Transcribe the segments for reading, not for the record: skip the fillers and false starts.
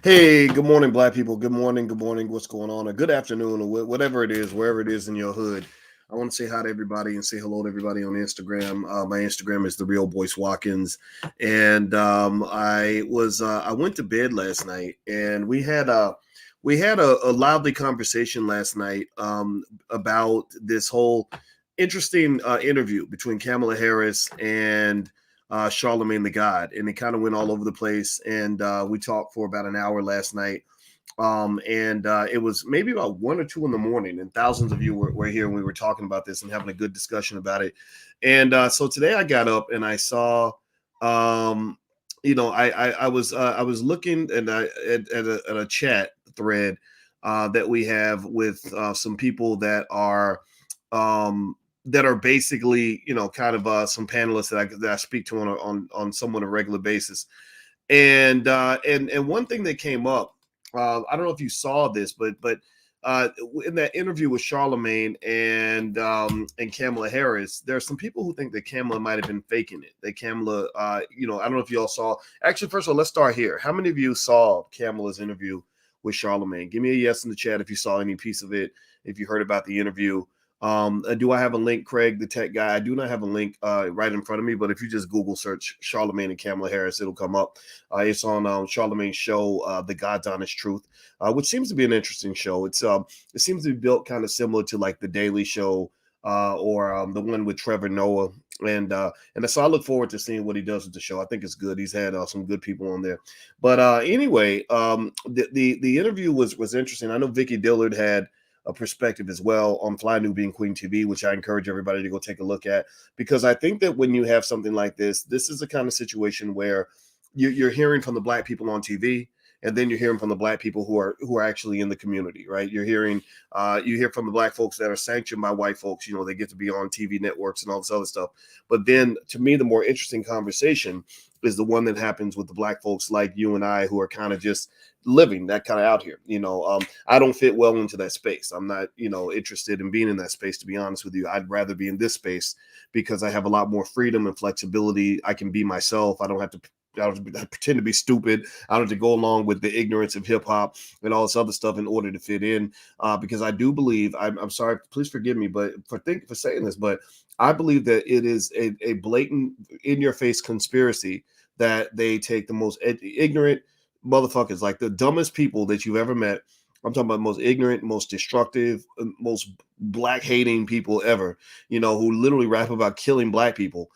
Hey, good morning, black people. Good morning, good morning. What's going on? Or good afternoon, or whatever it is, wherever it is in your hood. I want to say hi to everybody and say hello to everybody on Instagram. My Instagram is the real Boyce Watkins, and I went to bed last night, and we had a lively conversation last night about this whole interesting interview between Kamala Harris and Charlamagne Tha God, and it kind of went all over the place. And we talked for about an hour last night. And it was maybe about 1 or 2 in the morning, and thousands of you were here, and we were talking about this and having a good discussion about it. And so today I got up and I saw, um, I was looking at a chat thread that we have with some people um, that are basically, kind of some panelists that I speak to on somewhat a regular basis. And one thing that came up, I don't know if you saw this, but in that interview with Charlemagne and Kamala Harris, there are some people who think that Kamala might have been faking it. That Kamala, I don't know if you all saw. Actually, first of all, let's start here. How many of you saw Kamala's interview with Charlemagne? Give me a yes in the chat if you saw any piece of it. If you heard about the interview. Do I have a link, Craig, the tech guy? I do not have a link right in front of me, but if you just Google search Charlemagne and Kamala Harris, it'll come up. It's on Charlemagne's show, The God's Honest Truth, which seems to be an interesting show. It seems to be built kind of similar to like the Daily Show or the one with Trevor Noah. And so I look forward to seeing what he does with the show. I think it's good. He's had some good people on there. But anyway, the interview was interesting. I know Vicky Dillard had a perspective as well on Fly New Being Queen TV, which I encourage everybody to go take a look at, because I think that when you have something like this is the kind of situation where you're hearing from the black people on TV, and then you're hearing from the black people who are actually in the community, right? You hear from the black folks that are sanctioned by white folks. They get to be on TV networks and all this other stuff. But then, to me, the more interesting conversation is the one that happens with the black folks like you and I, who are kind of just living that kind of out here. I don't fit well into that space. I'm not, interested in being in that space, to be honest with you. I'd rather be in this space because I have a lot more freedom and flexibility. I can be myself. I don't have to pretend to be stupid. I don't have to go along with the ignorance of hip hop and all this other stuff in order to fit in. Because I do believe, I'm sorry, please forgive me, but for saying this, but I believe that it is a blatant, in your face conspiracy that they take the most ignorant motherfuckers, like the dumbest people that you've ever met. I'm talking about most ignorant, most destructive, most black hating people ever, who literally rap about killing black people.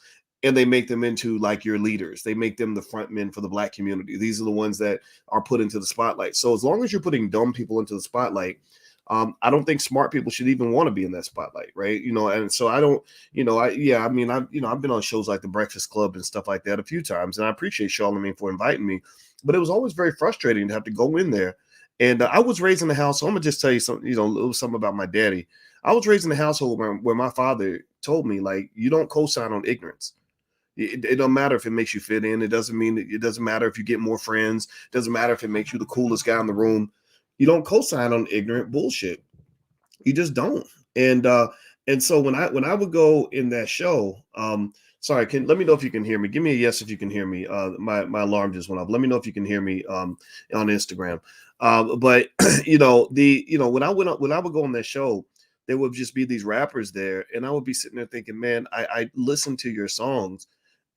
And they make them into like your leaders. They make them the front men for the black community. These are the ones that are put into the spotlight. So as long as you're putting dumb people into the spotlight, I don't think smart people should even want to be in that spotlight, right? And so I don't, I mean, I've been on shows like The Breakfast Club and stuff like that a few times, and I appreciate Charlamagne for inviting me, but it was always very frustrating to have to go in there. And I was raised in the house. So I'm gonna just tell you something, a little something about my daddy. I was raised in a household where my father told me, like, you don't co-sign on ignorance. It don't matter if it makes you fit in. It doesn't matter if you get more friends. It doesn't matter if it makes you the coolest guy in the room. You don't co-sign on ignorant bullshit. You just don't. And so when I would go in that show, sorry, let me know if you can hear me. Give me a yes if you can hear me. My alarm just went off. Let me know if you can hear me on Instagram. But when I would go on that show, there would just be these rappers there, and I would be sitting there thinking, man, I listen to your songs,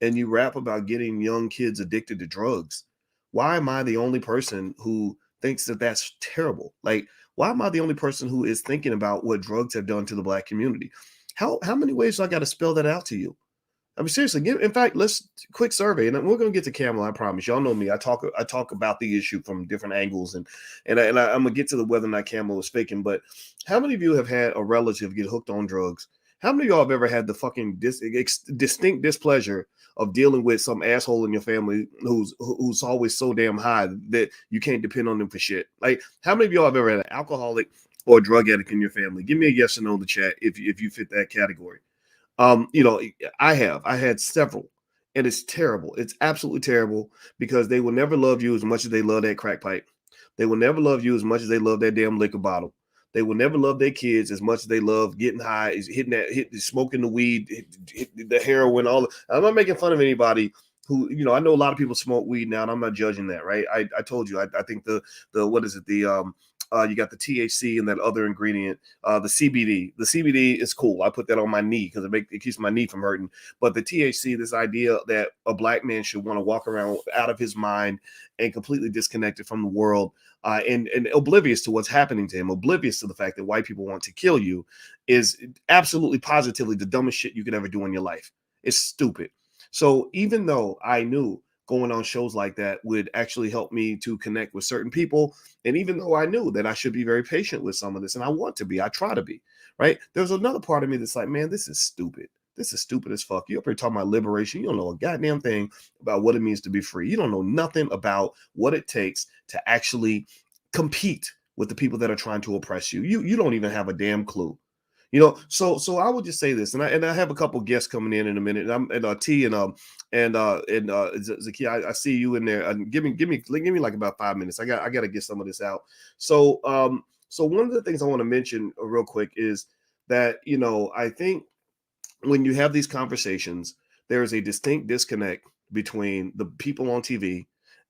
and you rap about getting young kids addicted to drugs. Why am I the only person who thinks that that's terrible? Like, why am I the only person who is thinking about what drugs have done to the black community? How many ways do I got to spell that out to you? I mean, seriously. In fact, let's quick survey, and we're gonna get to Kamala. I promise. Y'all know me. I talk about the issue from different angles, I'm gonna get to the whether or not Kamala was faking. But how many of you have had a relative get hooked on drugs? How many of y'all have ever had the fucking distinct displeasure of dealing with some asshole in your family who's always so damn high that you can't depend on them for shit? Like, how many of y'all have ever had an alcoholic or a drug addict in your family? Give me a yes or no in the chat if you fit that category. um, you know, I had several, and it's terrible. It's absolutely terrible because they will never love you as much as they love that crack pipe. They will never love you as much as they love that damn liquor bottle. They will never love their kids as much as they love getting high, is smoking the weed, hit the heroin. I'm not making fun of anybody who, I know a lot of people smoke weed now, and I'm not judging that, right? I told you, I think the what is it, you got the THC and that other ingredient, the CBD. The CBD is cool. I put that on my knee because it keeps my knee from hurting. But the THC, this idea that a black man should want to walk around out of his mind and completely disconnected from the world, and oblivious to what's happening to him, oblivious to the fact that white people want to kill you, is absolutely positively the dumbest shit you could ever do in your life. It's stupid. So even though I knew going on shows like that would actually help me to connect with certain people, and even though I knew that I should be very patient with some of this, and I want to be, I try to be, right? There's another part of me that's like, man, this is stupid. This is stupid as fuck. You up here talking about liberation. You don't know a goddamn thing about what it means to be free. You don't know nothing about what it takes to actually compete with the people that are trying to oppress you. You don't even have a damn clue. So I would just say this, and I have a couple guests coming in a minute. And T and Zaki, I see you in there. And give me like about 5 minutes. I got to get some of this out. So one of the things I want to mention real quick is that I think when you have these conversations, there is a distinct disconnect between the people on TV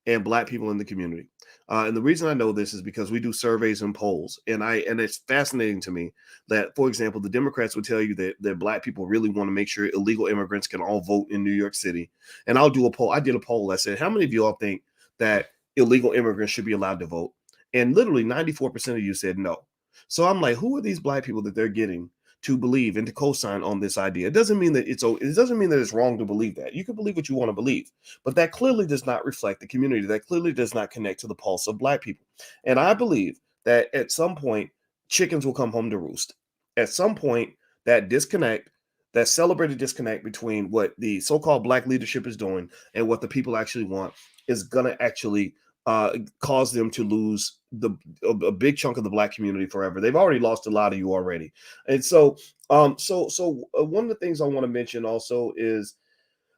and black people in the community. And the reason I know this is because we do surveys and polls, and it's fascinating to me that, for example, the Democrats would tell you that black people really want to make sure illegal immigrants can all vote in New York City. And I'll do a poll. I did a poll that said, how many of you all think that illegal immigrants should be allowed to vote? And literally 94% of you said no. So I'm like, who are these black people that they're getting to believe and to co-sign on this idea? It doesn't mean that it's wrong to believe that. You can believe what you want to believe, but that clearly does not reflect the community. That clearly does not connect to the pulse of black people. And I believe that at some point, chickens will come home to roost. At some point, that disconnect, that celebrated disconnect between what the so-called black leadership is doing and what the people actually want is going to actually cause them to lose a big chunk of the black community forever. They've already lost a lot of you already. And so one of the things I want to mention also is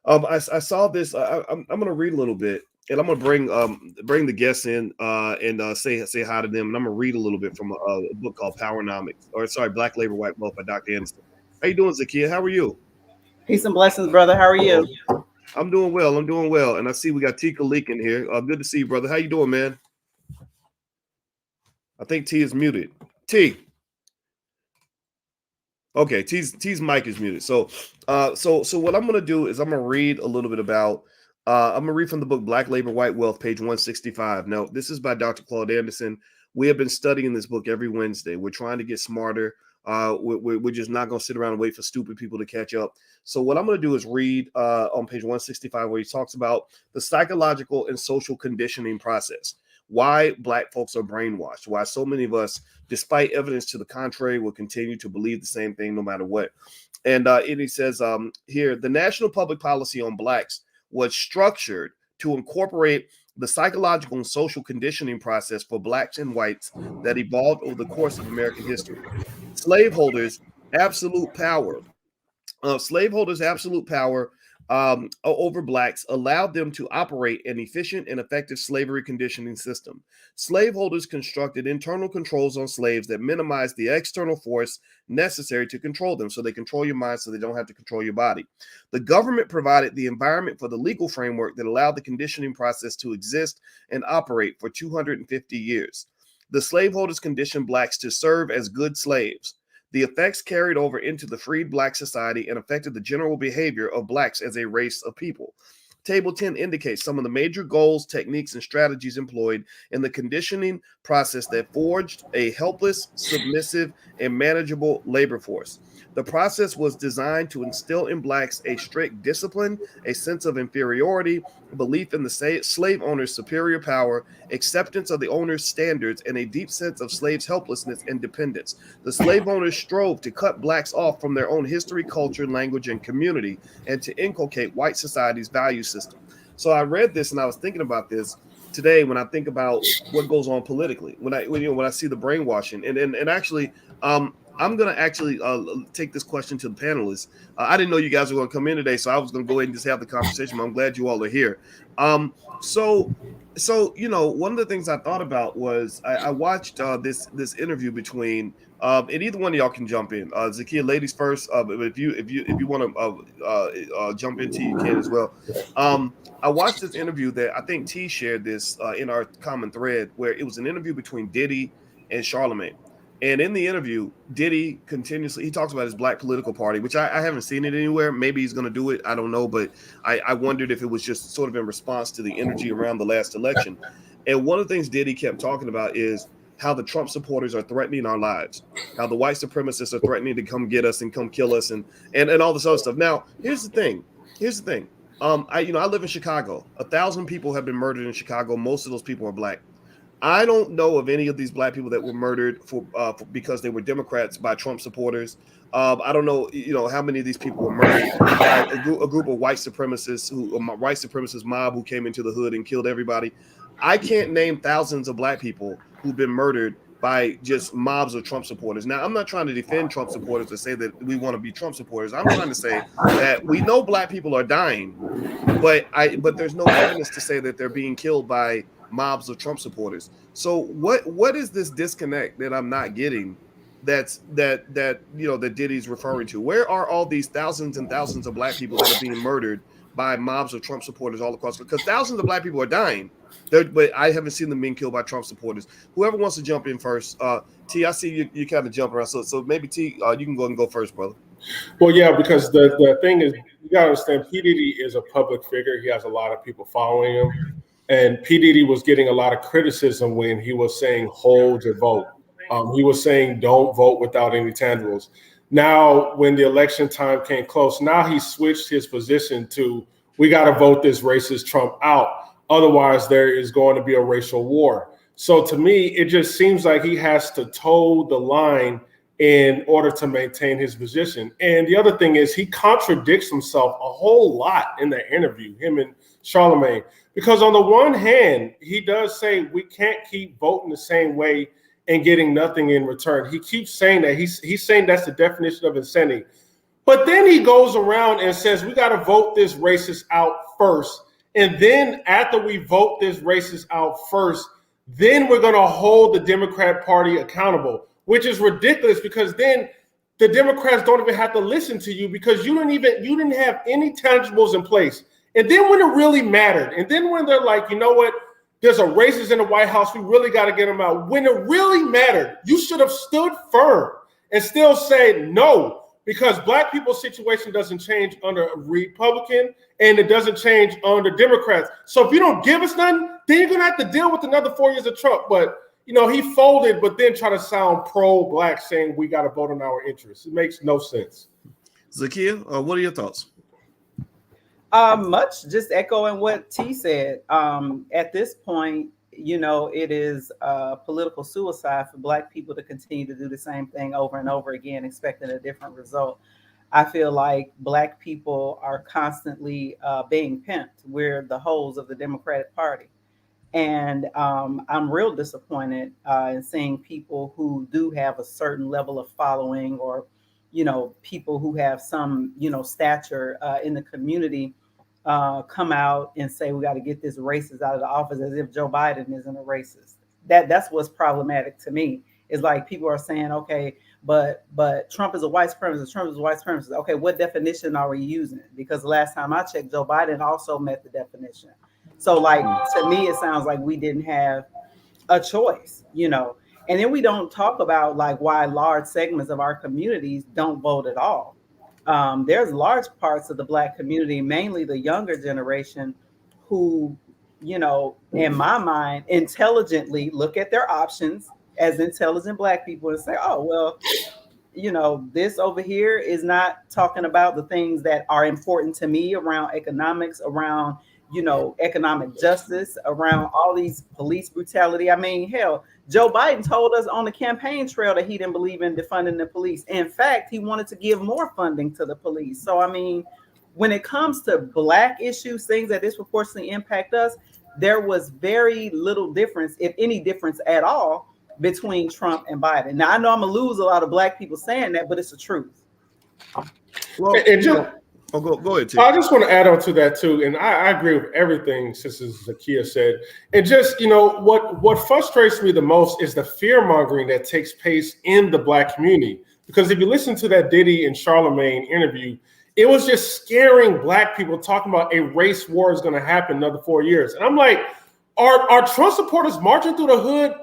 I saw this. I'm going to read a little bit, and I'm going to bring the guests in and say hi to them. And I'm going to read a little bit from a book called Black Labor, White Wealth by Dr. Anderson. How you doing, Zakia? How are you? Peace and blessings, brother. How are you? I'm doing well. And I see we got Tika Leak in here. Good to see you, brother. How you doing, man? I think T is muted. T. Okay, T's mic is muted. So what I'm gonna do is I'm gonna read a little bit about. I'm gonna read from the book Black Labor, White Wealth, page 165. Now, this is by Dr. Claude Anderson. We have been studying this book every Wednesday. We're trying to get smarter. We're just not going to sit around and wait for stupid people to catch up. So what I'm going to do is read on page 165 where he talks about the psychological and social conditioning process, why black folks are brainwashed, why so many of us, despite evidence to the contrary, will continue to believe the same thing no matter what. And he says here, the national public policy on blacks was structured to incorporate the psychological and social conditioning process for blacks and whites that evolved over the course of American history. Slaveholders' absolute power over blacks allowed them to operate an efficient and effective slavery conditioning system. Slaveholders constructed internal controls on slaves that minimized the external force necessary to control them. So they control your mind so they don't have to control your body. The government provided the environment for the legal framework that allowed the conditioning process to exist and operate for 250 years. The slaveholders conditioned blacks to serve as good slaves. The effects carried over into the freed black society and affected the general behavior of blacks as a race of people. Table 10 indicates some of the major goals, techniques, and strategies employed in the conditioning process that forged a helpless, submissive, and manageable labor force. The process was designed to instill in blacks a strict discipline, a sense of inferiority, belief in the slave owner's superior power, acceptance of the owner's standards, and a deep sense of slaves' helplessness and dependence. The slave owners strove to cut blacks off from their own history, culture, language, and community, and to inculcate white society's value system. So I read this and I was thinking about this today when I think about what goes on politically. When I see the brainwashing and actually, I'm going to actually take this question to the panelists. I didn't know you guys were going to come in today, so I was going to go ahead and just have the conversation. But I'm glad you all are here. So one of the things I thought about was I watched this interview between and either one of y'all can jump in. Zakia, ladies first. But if you want to jump into, you can as well. I watched this interview that I think T shared this in our common thread, where it was an interview between Diddy and Charlemagne. And in the interview, Diddy he talks about his black political party, which I haven't seen it anywhere. Maybe he's going to do it. I don't know. But I wondered if it was just sort of in response to the energy around the last election. And one of the things Diddy kept talking about is how the Trump supporters are threatening our lives, how the white supremacists are threatening to come get us and come kill us and all this other stuff. Now, here's the thing. I live in Chicago. 1,000 people have been murdered in Chicago. Most of those people are black. I don't know of any of these black people that were murdered for because they were Democrats by Trump supporters. I don't know, how many of these people were murdered by a group of white supremacist mob who came into the hood and killed everybody. I can't name thousands of black people who've been murdered by just mobs of Trump supporters. Now, I'm not trying to defend Trump supporters to say that we want to be Trump supporters. I'm trying to say that we know black people are dying, but there's no evidence to say that they're being killed by mobs of Trump supporters. So what is this disconnect that I'm not getting that Diddy's referring to? Where are all these thousands and thousands of black people that are being murdered by mobs of Trump supporters all across? Because thousands of black people are dying, but I haven't seen them being killed by Trump supporters. Whoever wants to jump in first. T, I see you kind of jump around. So maybe T, you can go and go first, brother. Well, yeah, because the thing is, you got to understand, P. Diddy is a public figure. He has a lot of people following him. And P. Diddy was getting a lot of criticism when he was saying, hold your vote. He was saying, don't vote without any tangibles. Now, when the election time came close, now he switched his position to, we got to vote this racist Trump out. Otherwise, there is going to be a racial war. So to me, it just seems like he has to toe the line in order to maintain his position. And the other thing is, he contradicts himself a whole lot in the interview, him and Charlemagne. Because on the one hand, he does say we can't keep voting the same way and getting nothing in return. He keeps saying that. He's saying that's the definition of insanity. But then he goes around and says we got to vote this racist out first. And then after we vote this racist out first, then we're going to hold the Democrat Party accountable, which is ridiculous because then the Democrats don't even have to listen to you because you didn't have any tangibles in place. And then when it really mattered, and then when they're like, you know what, there's a racist in the White House, we really got to get him out. When it really mattered, you should have stood firm and still say no, because black people's situation doesn't change under a Republican and it doesn't change under Democrats. So if you don't give us nothing, then you're going to have to deal with another 4 years of Trump. But, he folded, but then try to sound pro-black saying we got to vote on our interests. It makes no sense. Zakia, what are your thoughts? Much just echoing what T said. At this point, it is political suicide for black people to continue to do the same thing over and over again, expecting a different result. I feel like black people are constantly being pimped. We're the hoes of the Democratic Party. And I'm real disappointed in seeing people who do have a certain level of following or, people who have some, stature in the community come out and say we got to get this racist out of the office as if Joe Biden isn't a racist. That's what's problematic to me. Is like people are saying, okay, but Trump is a white supremacist. Trump is a white supremacist. Okay, what definition are we using? Because the last time I checked, Joe Biden also met the definition. So like to me, it sounds like we didn't have a choice, And then we don't talk about like why large segments of our communities don't vote at all. There's large parts of the black community, mainly the younger generation, who, in my mind, intelligently look at their options as intelligent black people and say, oh, well, this over here is not talking about the things that are important to me around economics, around, economic justice, around all these police brutality. I mean, hell, Joe Biden told us on the campaign trail that he didn't believe in defunding the police. In fact, he wanted to give more funding to the police. So, I mean, when it comes to black issues, things that disproportionately impact us, there was very little difference, if any difference at all, between Trump and Biden. Now I know I'm gonna lose a lot of black people saying that, but it's the truth. Well, and just, go ahead, Tim. I just want to add on to that too, and I agree with everything Sister Zakiya said. And just, what frustrates me the most is the fear mongering that takes place in the black community. Because if you listen to that Diddy and Charlamagne interview, it was just scaring black people, talking about a race war is going to happen another 4 years. And I'm like, are Trump supporters marching through the hood,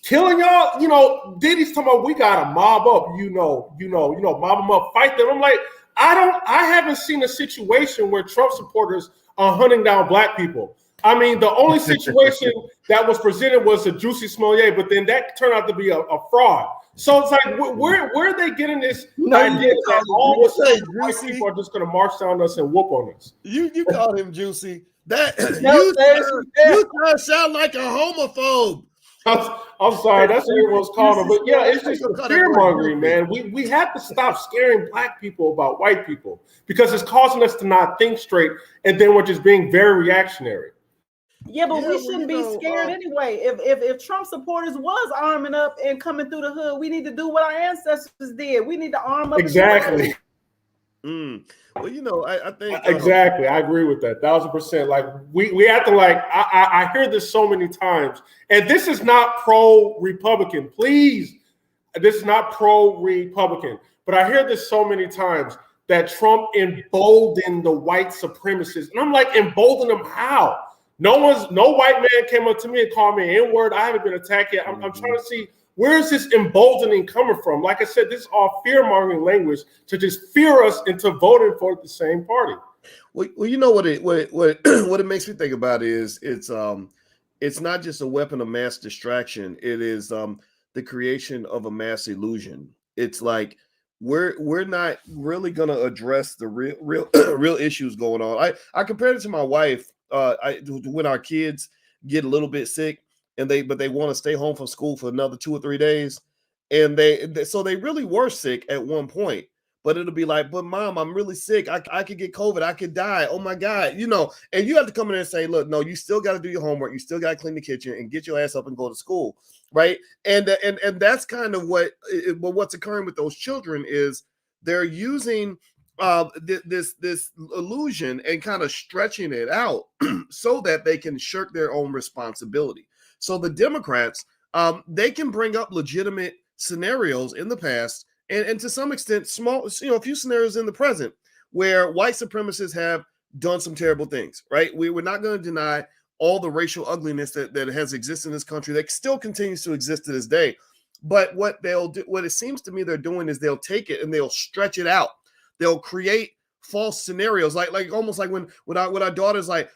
killing y'all? Diddy's talking about we got to mob up, mob them up, fight them. I'm like, I haven't seen a situation where Trump supporters are hunting down black people. I mean, the only situation that was presented was a Juicy Smollett, but then that turned out to be a fraud. So it's like, where are they getting this idea that all of a sudden white people are just going to march down us and whoop on us? You called him Juicy. That you try to sound like a homophobe. I'm sorry, that's what everyone's calling him. But yeah, it's just fear mongering, man. We have to stop scaring black people about white people because it's causing us to not think straight, and then we're just being very reactionary. Yeah, but we shouldn't be scared anyway. If Trump supporters was arming up and coming through the hood, we need to do what our ancestors did. We need to arm up. Exactly. Well, I think exactly. I agree with that 1,000%. Like we have to I hear this so many times, and this is not pro-Republican. Please, this is not pro-Republican. But I hear this so many times that Trump emboldened the white supremacists, and I'm like, embolden them how? No white man came up to me and called me an N-word. I haven't been attacked yet. I'm trying to see, where is this emboldening coming from? Like I said, this is all fear-mongering language to just fear us into voting for the same party. Well, what it makes me think about is it's not just a weapon of mass distraction. It is the creation of a mass illusion. It's like we're not really going to address the real issues going on. I compared it to my wife. When our kids get a little bit sick and they want to stay home from school for another 2 or 3 days, and so they really were sick at one point, but it'll be like, but mom, I'm really sick. I could get COVID. I could die. Oh my God, and you have to come in and say, look, no, you still got to do your homework. You still got to clean the kitchen and get your ass up and go to school. Right. And that's kind of what's occurring with those children is they're using this illusion and kind of stretching it out so that they can shirk their own responsibility. So the Democrats, they can bring up legitimate scenarios in the past and to some extent a few scenarios in the present where white supremacists have done some terrible things, right? We're not going to deny all the racial ugliness that has existed in this country that still continues to exist to this day. But what they'll do, what it seems to me they're doing is they'll take it and they'll stretch it out. They'll create false scenarios, like almost like when our daughter's like,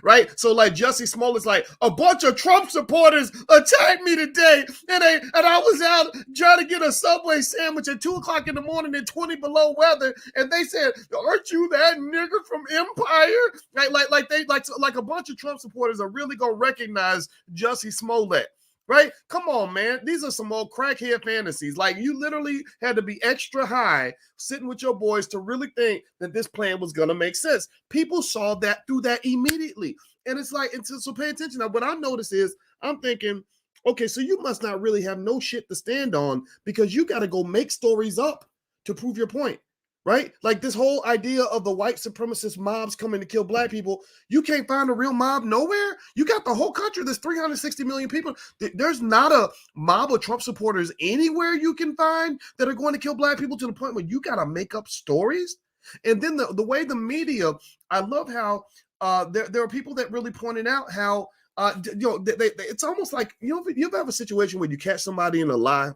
right? So like Jussie Smollett's like, a bunch of Trump supporters attacked me today, and I was out trying to get a Subway sandwich at 2:00 in the morning in 20 below weather, and they said, "Aren't you that nigger from Empire?" Right? Like a bunch of Trump supporters are really gonna recognize Jussie Smollett. Right? Come on, man. These are some old crackhead fantasies. Like you literally had to be extra high sitting with your boys to really think that this plan was going to make sense. People saw that through that immediately. And it's like, so pay attention. Now, what I notice is I'm thinking, okay, so you must not really have no shit to stand on because you got to go make stories up to prove your point. Right? Like this whole idea of the white supremacist mobs coming to kill black people. You can't find a real mob nowhere. You got the whole country. There's 360 million people. There's not a mob of Trump supporters anywhere you can find that are going to kill black people to the point where you got to make up stories. And then the way the media, I love how there are people that really pointed out how, it's almost like, you ever have a situation where you catch somebody in a lie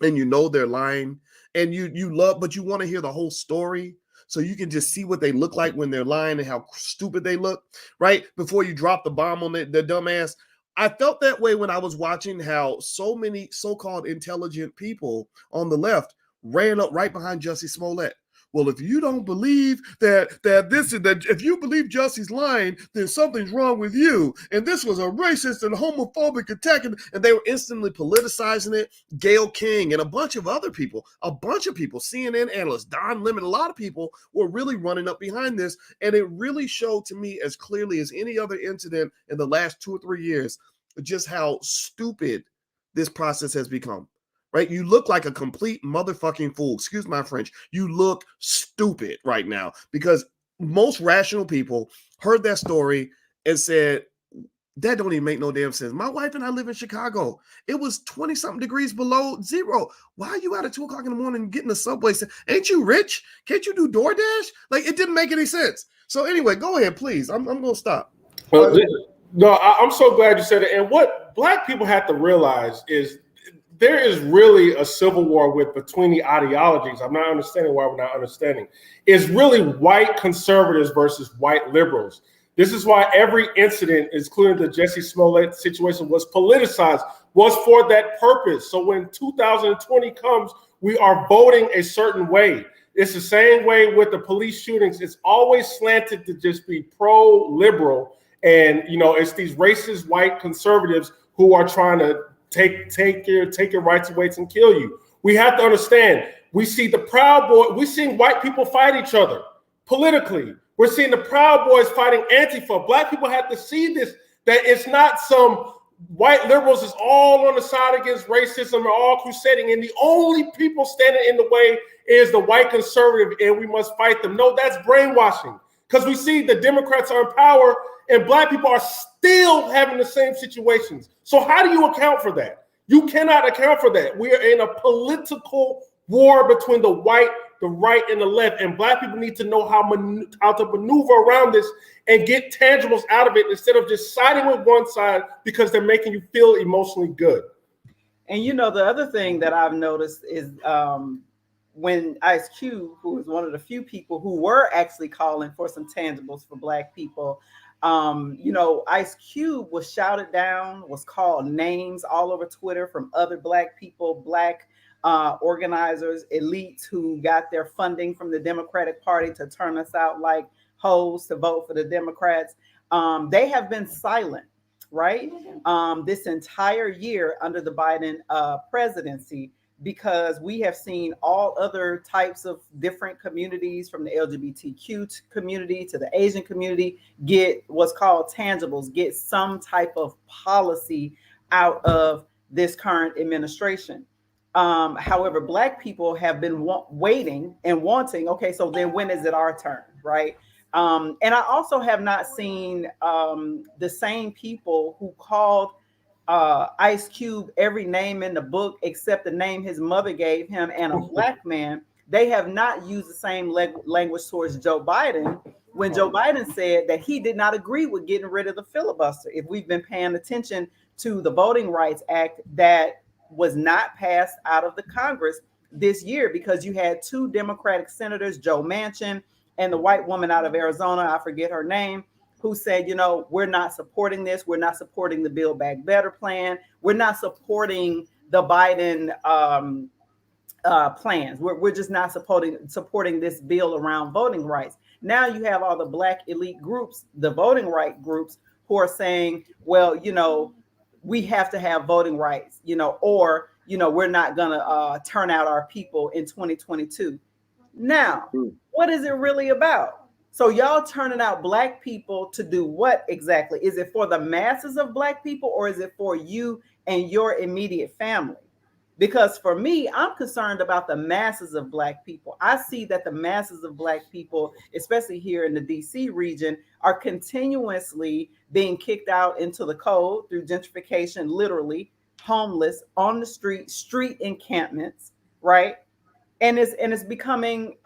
and they're lying, and you love, but you want to hear the whole story so you can just see what they look like when they're lying and how stupid they look, right? Before you drop the bomb on the dumbass. I felt that way when I was watching how so many so-called intelligent people on the left ran up right behind Jussie Smollett. Well, if you don't believe that if you believe Jussie's lying, then something's wrong with you. And this was a racist and homophobic attack. And they were instantly politicizing it. Gayle King and a bunch of people, CNN analysts, Don Lemon, a lot of people were really running up behind this. And it really showed to me as clearly as any other incident in the last 2 or 3 years, just how stupid this process has become. Right? You look like a complete motherfucking fool. Excuse my French. You look stupid right now, because most rational people heard that story and said, that don't even make no damn sense. My wife and I live in Chicago. It was 20 something degrees below zero. Why are you out at 2 o'clock in the morning getting a Subway? Ain't you rich? Can't you do DoorDash? Like, it didn't make any sense. So anyway, go ahead, please. I'm going to stop. No, I'm so glad you said it. And what Black people have to realize is there is really a civil war between the ideologies. I'm not understanding why we're not understanding. It's really white conservatives versus white liberals. This is why every incident, including the Jussie Smollett situation, was politicized, was for that purpose. So when 2020 comes, we are voting a certain way. It's the same way with the police shootings. It's always slanted to just be pro-liberal. And, it's these racist white conservatives who are trying to take your rights away and kill you. We have to understand, we see the Proud Boys, we're seeing white people fight each other politically. We're seeing the Proud Boys fighting Antifa. Black people have to see this, that it's not some white liberals is all on the side against racism or all crusading, and the only people standing in the way is the white conservative, and we must fight them. No, that's brainwashing, because we see the Democrats are in power and Black people are still having the same situations. So how do you account for that? You cannot account for that. We are in a political war between the right, and the left, and Black people need to know how to maneuver around this and get tangibles out of it instead of just siding with one side because they're making you feel emotionally good. And the other thing that I've noticed is when Ice Cube, who is one of the few people who were actually calling for some tangibles for Black people, Ice Cube was shouted down, was called names all over Twitter from other Black people, Black organizers, elites who got their funding from the Democratic Party to turn us out like hoes to vote for the Democrats. They have been silent, right? This entire year under the Biden presidency, because we have seen all other types of different communities, from the LGBTQ community to the Asian community, get what's called tangibles, get some type of policy out of this current administration. However, Black people have been waiting and wanting, okay, so then when is it our turn, right? And I also have not seen the same people who called Ice Cube every name in the book except the name his mother gave him and a Black man. They have not used the same language towards Joe Biden when Joe Biden said that he did not agree with getting rid of the filibuster. If we've been paying attention to the Voting Rights Act that was not passed out of the Congress this year, because you had 2 Democratic senators, Joe Manchin and the white woman out of Arizona, I forget her name, who said, we're not supporting this. We're not supporting the Build Back Better plan. We're not supporting the Biden plans. We're just not supporting this bill around voting rights. Now you have all the Black elite groups, the voting right groups, who are saying, well, we have to have voting rights, or, we're not going to turn out our people in 2022. Now, what is it really about? So y'all turning out Black people to do what exactly? Is it for the masses of Black people, or is it for you and your immediate family? Because for me, I'm concerned about the masses of Black people. I see that the masses of Black people, especially here in the DC region, are continuously being kicked out into the cold through gentrification, literally homeless on the street encampments, right? And it's becoming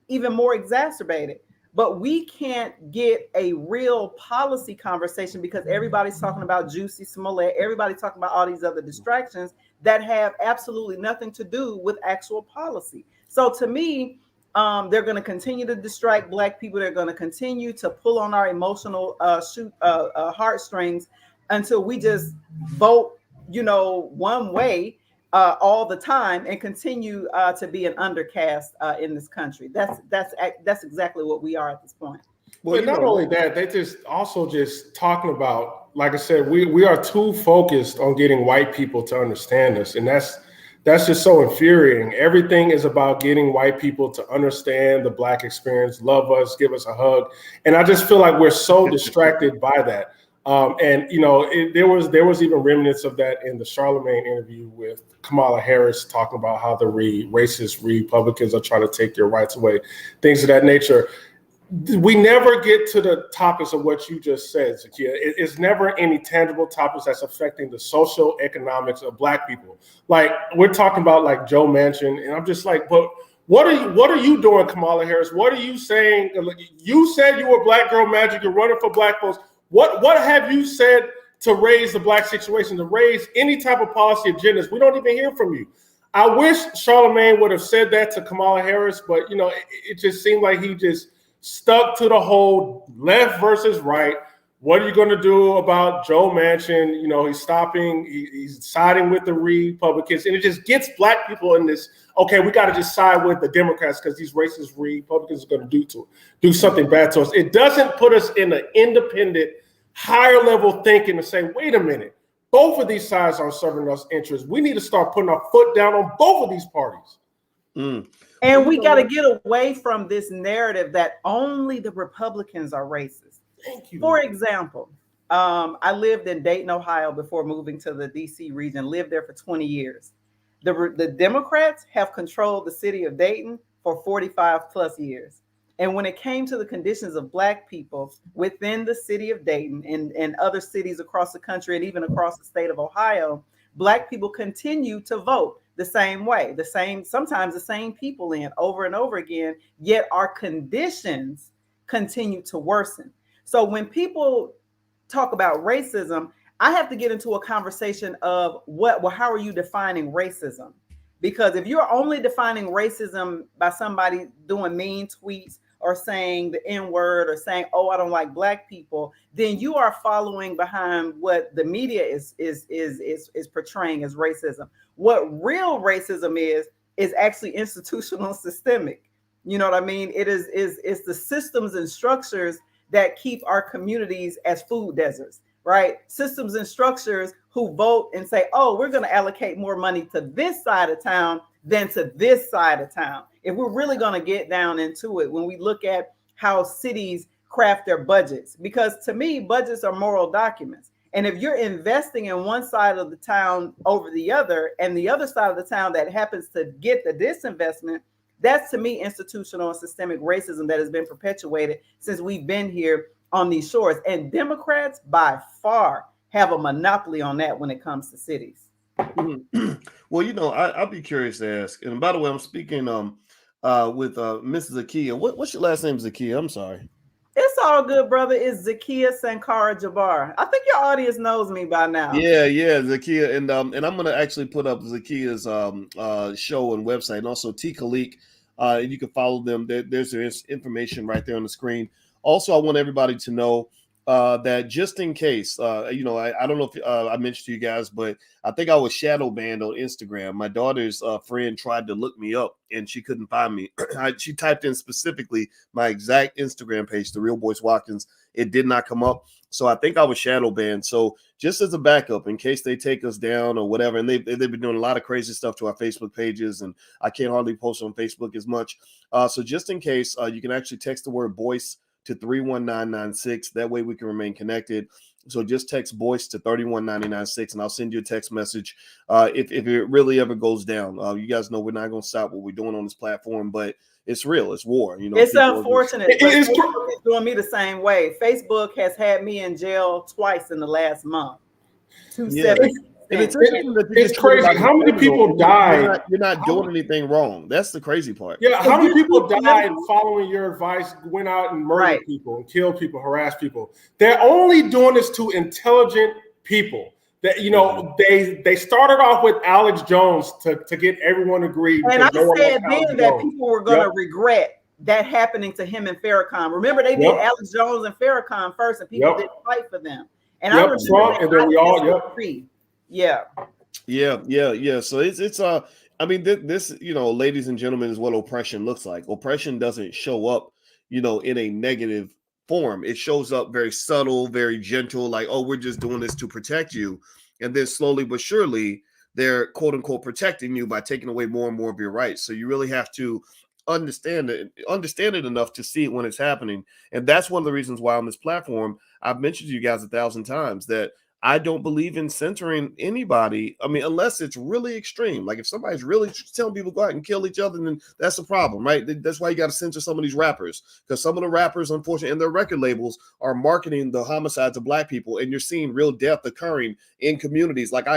even more exacerbated. But we can't get a real policy conversation because everybody's talking about Jussie Smollett. Everybody's talking about all these other distractions that have absolutely nothing to do with actual policy. So to me, they're going to continue to distract Black people. They're going to continue to pull on our emotional heartstrings until we just vote, one way all the time and continue to be an undercast in this country. That's exactly what we are at this point. Well, not only that, they just talking about, like I said, we are too focused on getting white people to understand us, and that's just so infuriating. Everything is about getting white people to understand the Black experience, love us, give us a hug, and I just feel like we're so distracted by that. And you know, there was even remnants of that in the Charlemagne interview with Kamala Harris, talking about how the racist Republicans are trying to take their rights away, things of that nature. We never get to the topics of what you just said, Zakia. It's never any tangible topics that's affecting the social economics of Black people. Like, we're talking about like Joe Manchin, and I'm just like, but what are you doing, Kamala Harris? What are you saying? You said you were Black Girl Magic. You're running for Black folks. What have you said to raise the Black situation, to raise any type of policy agendas? We don't even hear from you. I wish Charlemagne would have said that to Kamala Harris, but you know, it just seemed like he just stuck to the whole left versus right. What are you going to do about Joe Manchin? You know, he's siding with the Republicans, and it just gets Black people in this, okay, we got to just side with the Democrats because these racist Republicans are going to do something bad to us. It doesn't put us in an independent, higher level thinking to say, wait a minute, both of these sides are serving us interests. We need to start putting our foot down on both of these parties. And we got to get away from this narrative that only the Republicans are racist. Thank you. For example, I lived in Dayton, Ohio before moving to the DC region, lived there for 20 years. The Democrats have controlled the city of Dayton for 45 plus years. And when it came to the conditions of Black people within the city of Dayton and other cities across the country and even across the state of Ohio, Black people continue to vote the same way, sometimes the same people in over and over again, yet our conditions continue to worsen. So when people talk about racism, I have to get into a conversation of how are you defining racism? Because if you're only defining racism by somebody doing mean tweets or saying the N-word or saying, oh, I don't like Black people, then you are following behind what the media is portraying as racism. What real racism is actually institutional and systemic. You know what I mean? It's the systems and structures that keep our communities as food deserts, right? Systems and structures who vote and say, oh, we're going to allocate more money to this side of town than to this side of town. If we're really going to get down into it, when we look at how cities craft their budgets, because to me, budgets are moral documents. And if you're investing in one side of the town over the other, and the other side of the town that happens to get the disinvestment, that's to me institutional and systemic racism that has been perpetuated since we've been here on these shores. And Democrats by far have a monopoly on that when it comes to cities. Well, you know, I'll be curious to ask. And by the way, I'm speaking with Mrs. Zakia. What's your last name, Zakia? I'm sorry. It's all good, brother. It's Zakia Sankara Jabbar. I think your audience knows me by now. Yeah, Zakia, and I'm gonna actually put up Zakia's show and website, and also T Khalik. You can follow them. There's their information right there on the screen. Also, I want everybody to know that just in case, you know, I don't know if I mentioned to you guys, but I think I was shadow banned on Instagram. My daughter's friend tried to look me up and she couldn't find me. She typed in specifically my exact Instagram page, The Real Boyce Watkins. It did not come up. So I think I was shadow banned. So just as a backup, in case they take us down or whatever, and they've been doing a lot of crazy stuff to our Facebook pages, and I can't hardly post on Facebook as much. So just in case, you can actually text the word Boyce to 31996. That way we can remain connected. So just text Boyce to 31996 and I'll send you a text message if it really ever goes down. You guys know we're not going to stop what we're doing on this platform, but it's real. It's war. You know, it's unfortunate. Facebook is doing me the same way. Facebook has had me in jail twice in the last month. It's crazy. How many people died? You're not doing anything wrong. That's the crazy part. Yeah, how many people died following your advice, went out and murdered people and killed people, harassed people? They're only doing this to intelligent people. That, you know, they started off with Alex Jones to get everyone agreed. And I said then that people were going to regret that happening to him and Farrakhan. Remember, they did Alex Jones and Farrakhan first, and people didn't fight for them. And I remember and then we all Yeah. So it's I mean, this, you know, ladies and gentlemen, is what oppression looks like. Oppression doesn't show up, you know, in a negative form. It shows up very subtle, very gentle, like, oh, we're just doing this to protect you. And then slowly but surely, they're quote unquote protecting you by taking away more and more of your rights. So you really have to understand it enough to see it when it's happening. And that's one of the reasons why on this platform, I've mentioned to you guys 1,000 times that I don't believe in censoring anybody. I mean, unless it's really extreme. Like if somebody's really telling people go out and kill each other, then that's a problem, right? That's why you got to censor some of these rappers, because some of the rappers, unfortunately, and their record labels are marketing the homicides of Black people, and you're seeing real death occurring in communities. Like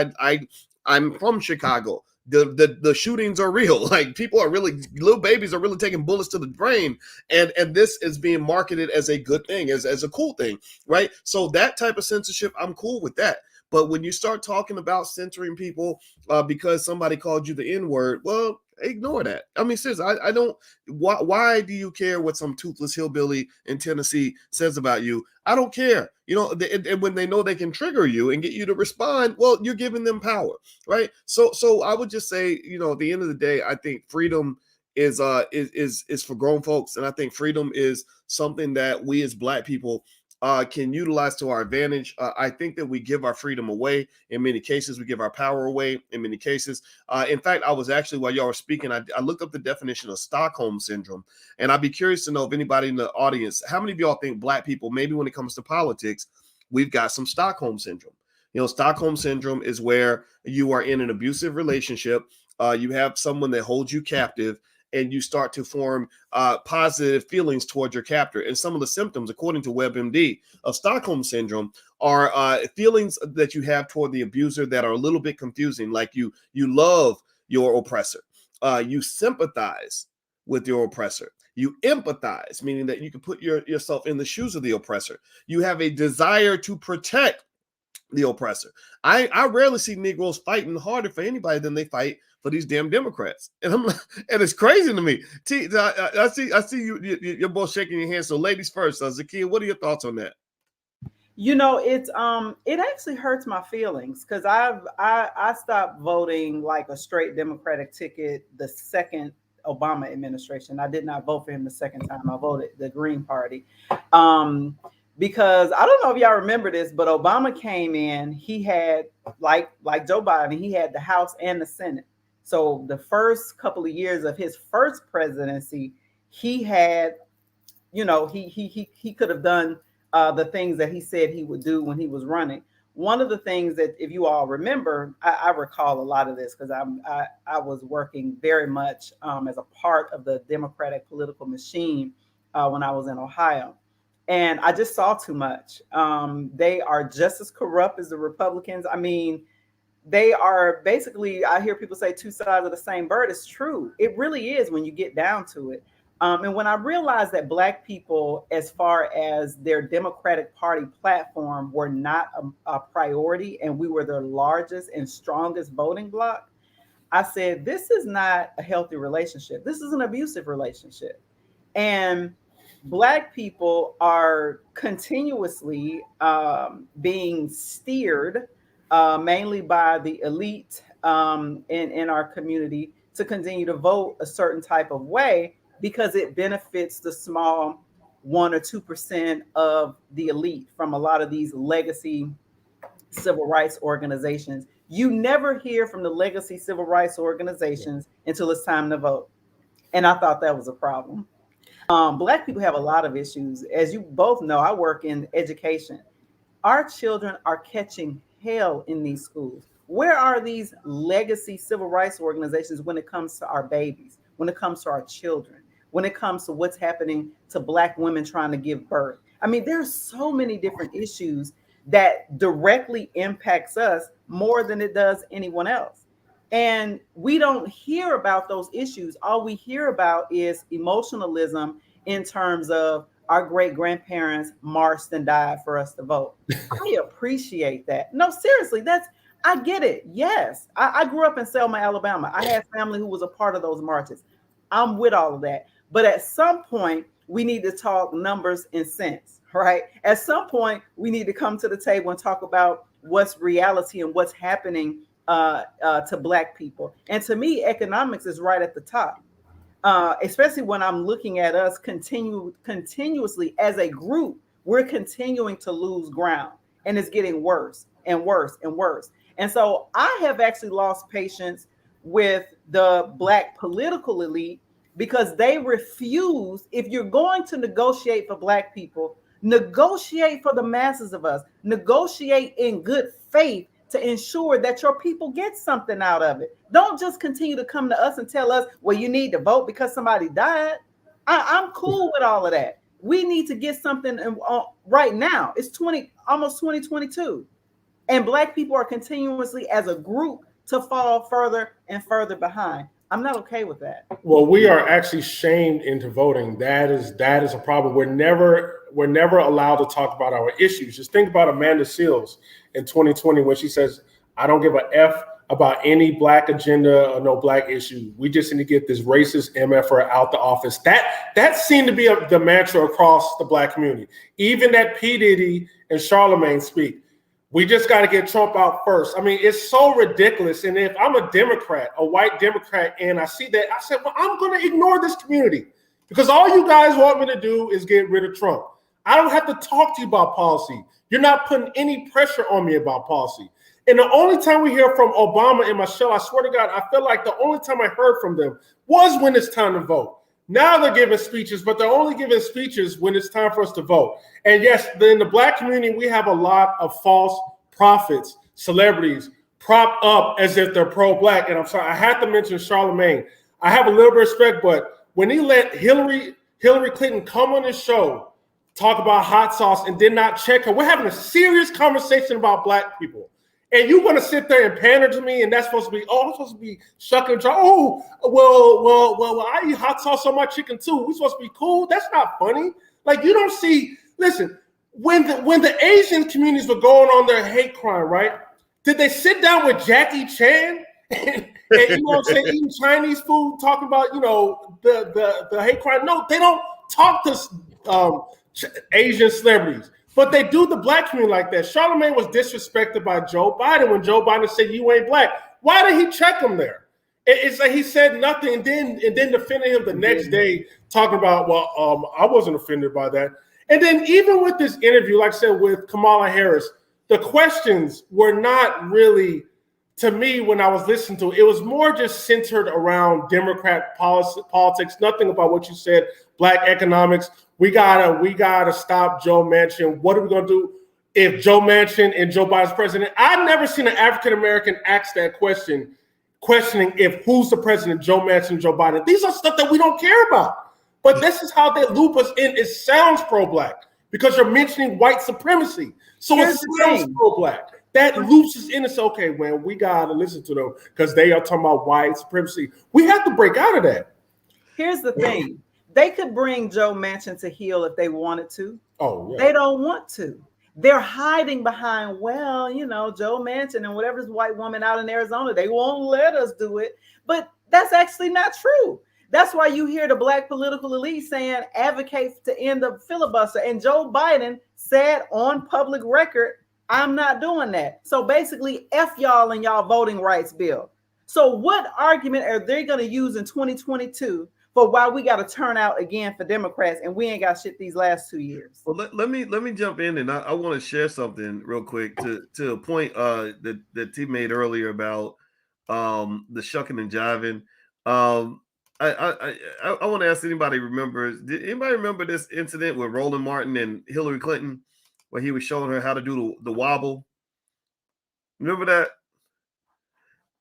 I'm from Chicago. The shootings are real. Like people are really, little babies are really taking bullets to the brain, and this is being marketed as a good thing, as a cool thing, right? So that type of censorship, I'm cool with that. But when you start talking about censoring people because somebody called you the N-word, well, ignore that. I mean, seriously, I don't. Why do you care what some toothless hillbilly in Tennessee says about you? I don't care. You know, and when they know they can trigger you and get you to respond, well, you're giving them power, right? So I would just say, you know, at the end of the day, I think freedom is for grown folks, and I think freedom is something that we as Black people can utilize to our advantage. I think that we give our freedom away in many cases. We give our power away in many cases. In fact, I was actually, while y'all were speaking, I looked up the definition of Stockholm syndrome, and I'd be curious to know if anybody in the audience, how many of y'all think Black people, maybe when it comes to politics, we've got some Stockholm syndrome? You know, Stockholm syndrome is where you are in an abusive relationship. You have someone that holds you captive, and you start to form positive feelings towards your captor. And some of the symptoms, according to WebMD, of Stockholm syndrome are feelings that you have toward the abuser that are a little bit confusing. Like you love your oppressor, you sympathize with your oppressor, you empathize, meaning that you can put yourself in the shoes of the oppressor. You have a desire to protect the oppressor. I rarely see Negroes fighting harder for anybody than they fight for these damn Democrats, and and it's crazy to me. I see you're both shaking your hands. So, ladies first, Zakiya, what are your thoughts on that? You know, it actually hurts my feelings because I stopped voting like a straight Democratic ticket the second Obama administration. I did not vote for him the second time. I voted the Green Party. Because I don't know if y'all remember this, but Obama came in, he had like Joe Biden, he had the House and the Senate. So the first couple of years of his first presidency, he had, you know, he could have done the things that he said he would do when he was running. One of the things that, if you all remember, I recall a lot of this because I was working very much as a part of the Democratic political machine when I was in Ohio. And I just saw too much. They are just as corrupt as the Republicans. I mean, they are basically, I hear people say two sides of the same bird. It's true. It really is when you get down to it. And when I realized that Black people, as far as their Democratic Party platform, were not a priority and we were their largest and strongest voting bloc, I said, this is not a healthy relationship. This is an abusive relationship. And Black people are continuously being steered mainly by the elite in our community to continue to vote a certain type of way because it benefits the small 1 or 2% of the elite from a lot of these legacy civil rights organizations. You never hear from the legacy civil rights organizations until it's time to vote. And I thought that was a problem. Black people have a lot of issues. As you both know, I work in education. Our children are catching hell in these schools. Where are these legacy civil rights organizations when it comes to our babies, when it comes to our children, when it comes to what's happening to Black women trying to give birth? I mean, there's so many different issues that directly impacts us more than it does anyone else. And we don't hear about those issues. All we hear about is emotionalism in terms of our great grandparents marched and died for us to vote. I appreciate that. No, seriously, I get it. Yes. I grew up in Selma, Alabama. I had family who was a part of those marches. I'm with all of that. But at some point, we need to talk numbers and cents, right? At some point, we need to come to the table and talk about what's reality and what's happening to Black people. And to me, economics is right at the top. Especially when I'm looking at us continuously as a group, we're continuing to lose ground and it's getting worse and worse and worse. And so I have actually lost patience with the Black political elite because they refuse. If you're going to negotiate for Black people, Negotiate for the masses of us. Negotiate in good faith to ensure that your people get something out of it. Don't just continue to come to us and tell us, well, you need to vote because somebody died. I'm cool with all of that. We need to get something right now. It's almost 2022. And Black people are continuously as a group to fall further and further behind. I'm not okay with that. Well, we are actually shamed into voting. That is a problem. We're never allowed to talk about our issues. Just think about Amanda Seales in 2020 when she says, I don't give a F about any Black agenda or no Black issue. We just need to get this racist MFer out the office. That seemed to be the mantra across the Black community. Even that P. Diddy and Charlemagne speak. We just got to get Trump out first. I mean, it's so ridiculous. And if I'm a Democrat, a white Democrat, and I see that, I said, well, I'm going to ignore this community because all you guys want me to do is get rid of Trump. I don't have to talk to you about policy. You're not putting any pressure on me about policy. And the only time we hear from Obama and Michelle, I swear to God, I feel like the only time I heard from them was when it's time to vote. Now they're giving speeches, but they're only giving speeches when it's time for us to vote. And yes, in the Black community, we have a lot of false prophets, celebrities, propped up as if they're pro-Black. And I'm sorry, I had to mention Charlemagne. I have a little bit of respect, but when he let Hillary Clinton come on his show, talk about hot sauce, and did not check her, we're having a serious conversation about Black people. And you're going to sit there and pander to me, and that's supposed to be, I'm supposed to be shucking and trying. Oh, well, I eat hot sauce on my chicken too. We're supposed to be cool. That's not funny. Like, you don't see, listen, when the Asian communities were going on their hate crime, right? Did they sit down with Jackie Chan and you know what I'm saying, eating Chinese food, talking about, you know, the hate crime? No, they don't talk to Asian celebrities. But they do the Black community like that. Charlemagne was disrespected by Joe Biden when Joe Biden said, you ain't Black. Why did he check him there? It's like he said nothing and then defended him the next day, talking about, well, I wasn't offended by that. And then even with this interview, like I said, with Kamala Harris, the questions were not really, to me, when I was listening to it, it was more just centered around Democrat politics, nothing about what you said, Black economics. We gotta stop Joe Manchin. What are we gonna do if Joe Manchin and Joe Biden's president? I've never seen an African American ask that question, questioning if who's the president, Joe Manchin and Joe Biden. These are stuff that we don't care about. But this is how they loop us in. It sounds pro-Black because you're mentioning white supremacy. So it sounds pro-Black. That loops us in. It's okay, man. We gotta listen to them because they are talking about white supremacy. We have to break out of that. Here's the thing. They could bring Joe Manchin to heel if they wanted to. Oh, yeah. They don't want to. They're hiding behind, well, you know, Joe Manchin and whatever's white woman out in Arizona, they won't let us do it. But that's actually not true. That's why you hear the Black political elite saying advocate to end the filibuster. And Joe Biden said on public record, I'm not doing that. So basically, F y'all and y'all voting rights bill. So what argument are they going to use in 2022 for why we got to turn out again for Democrats and we ain't got shit these last 2 years? Well, let me jump in, and I want to share something real quick to a point that T made earlier about the shucking and jiving. I want to ask anybody did anybody remember this incident with Roland Martin and Hillary Clinton where he was showing her how to do the wobble? Remember that?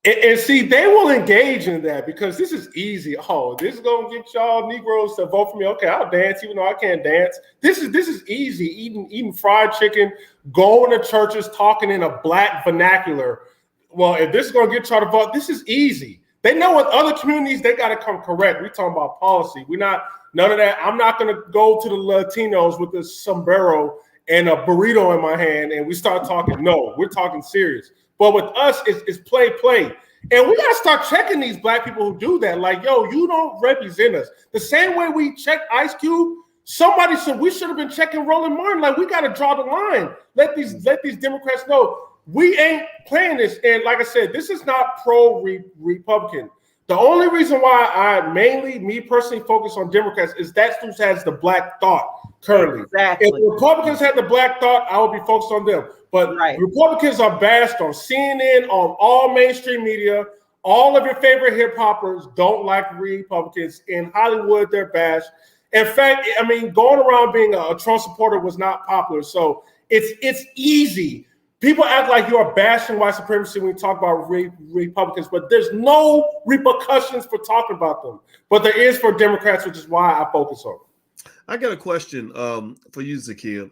And see, they will engage in that because this is easy. Oh, this is gonna get y'all Negroes to vote for me. Okay, I'll dance even though I can't dance. This is easy. Eating fried chicken, going to churches, talking in a Black vernacular. Well, if this is gonna get y'all to vote, this is easy. They know in other communities they gotta come correct. We're talking about policy. We're not none of that. I'm not gonna go to the Latinos with a sombrero and a burrito in my hand and we start talking. No, we're talking serious. But with us, it's play. And we got to start checking these Black people who do that. Like, yo, you don't represent us. The same way we check Ice Cube, somebody said we should have been checking Roland Martin. Like, we got to draw the line. Let these Democrats know we ain't playing this. And like I said, this is not pro-Republican. The only reason why I mainly, me personally, focus on Democrats is that who has the Black thought currently. Exactly. If Republicans had the Black thought, I would be focused on them. But Republicans are bashed on CNN, on all mainstream media. All of your favorite hip hoppers don't like Republicans. In Hollywood, they're bashed. In fact, I mean, going around being a Trump supporter was not popular. So it's easy. People act like you are bashing white supremacy when we talk about Republicans, but there's no repercussions for talking about them. But there is for Democrats, which is why I focus on it. I got a question for you, Zakia.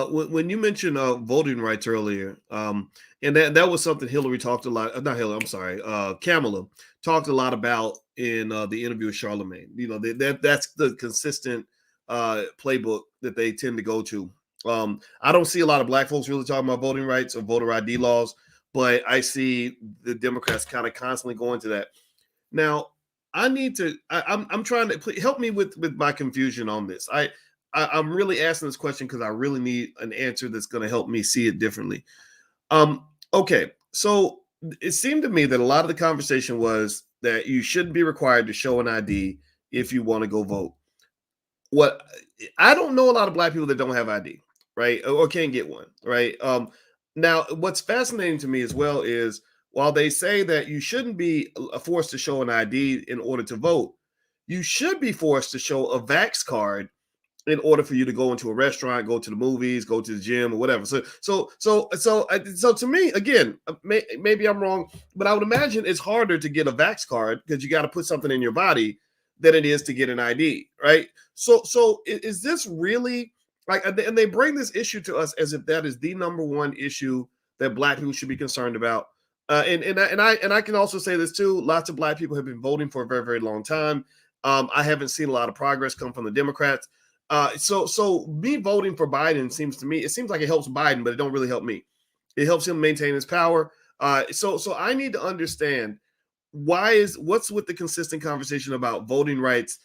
When you mentioned voting rights earlier, and that was something Hillary talked a lot. Not Hillary, I'm sorry. Kamala talked a lot about in the interview with Charlemagne. You know, that's the consistent playbook that they tend to go to. I don't see a lot of black folks really talking about voting rights or voter ID laws, but I see the Democrats kind of constantly going to that. Now, I'm trying to help me with my confusion on this. I'm really asking this question because I really need an answer that's going to help me see it differently. Okay, so it seemed to me that a lot of the conversation was that you shouldn't be required to show an ID if you want to go vote. What I don't know a lot of black people that don't have ID, right, or can't get one, right? Now, what's fascinating to me as well is while they say that you shouldn't be forced to show an ID in order to vote, you should be forced to show a vax card in order for you to go into a restaurant, go to the movies, go to the gym, or whatever. So to me, again, maybe I'm wrong, but I would imagine it's harder to get a vax card because you got to put something in your body than it is to get an ID, right? So is this really like? And they bring this issue to us as if that is the number one issue that black people should be concerned about. And I can also say this too. Lots of black people have been voting for a very, very long time. I haven't seen a lot of progress come from the Democrats. So me voting for Biden seems like it helps Biden, but it don't really help me. It helps him maintain his power. So I need to understand what's with the consistent conversation about voting rights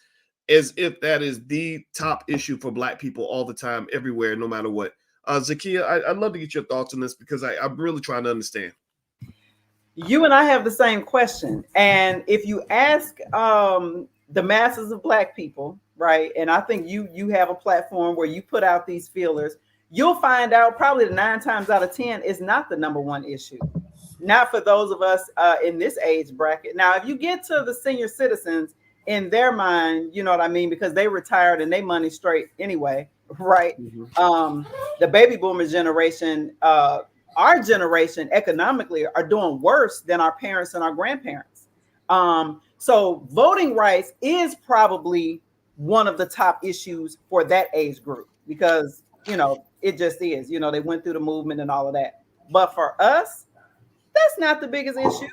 as if that is the top issue for black people all the time, everywhere, no matter what. Zakia, I'd love to get your thoughts on this because I'm really trying to understand. You and I have the same question. And if you ask the masses of black people, right, and I think you have a platform where you put out these feelers, you'll find out probably 9 times out of 10 is not the number one issue. Not for those of us in this age bracket. Now, if you get to the senior citizens, in their mind, you know what I mean, because they retired and they money straight anyway, right? Mm-hmm. The baby boomer generation, our generation economically are doing worse than our parents and our grandparents. So voting rights is probably one of the top issues for that age group because, you know, it just is, you know, they went through the movement and all of that. But for us, that's not the biggest issue.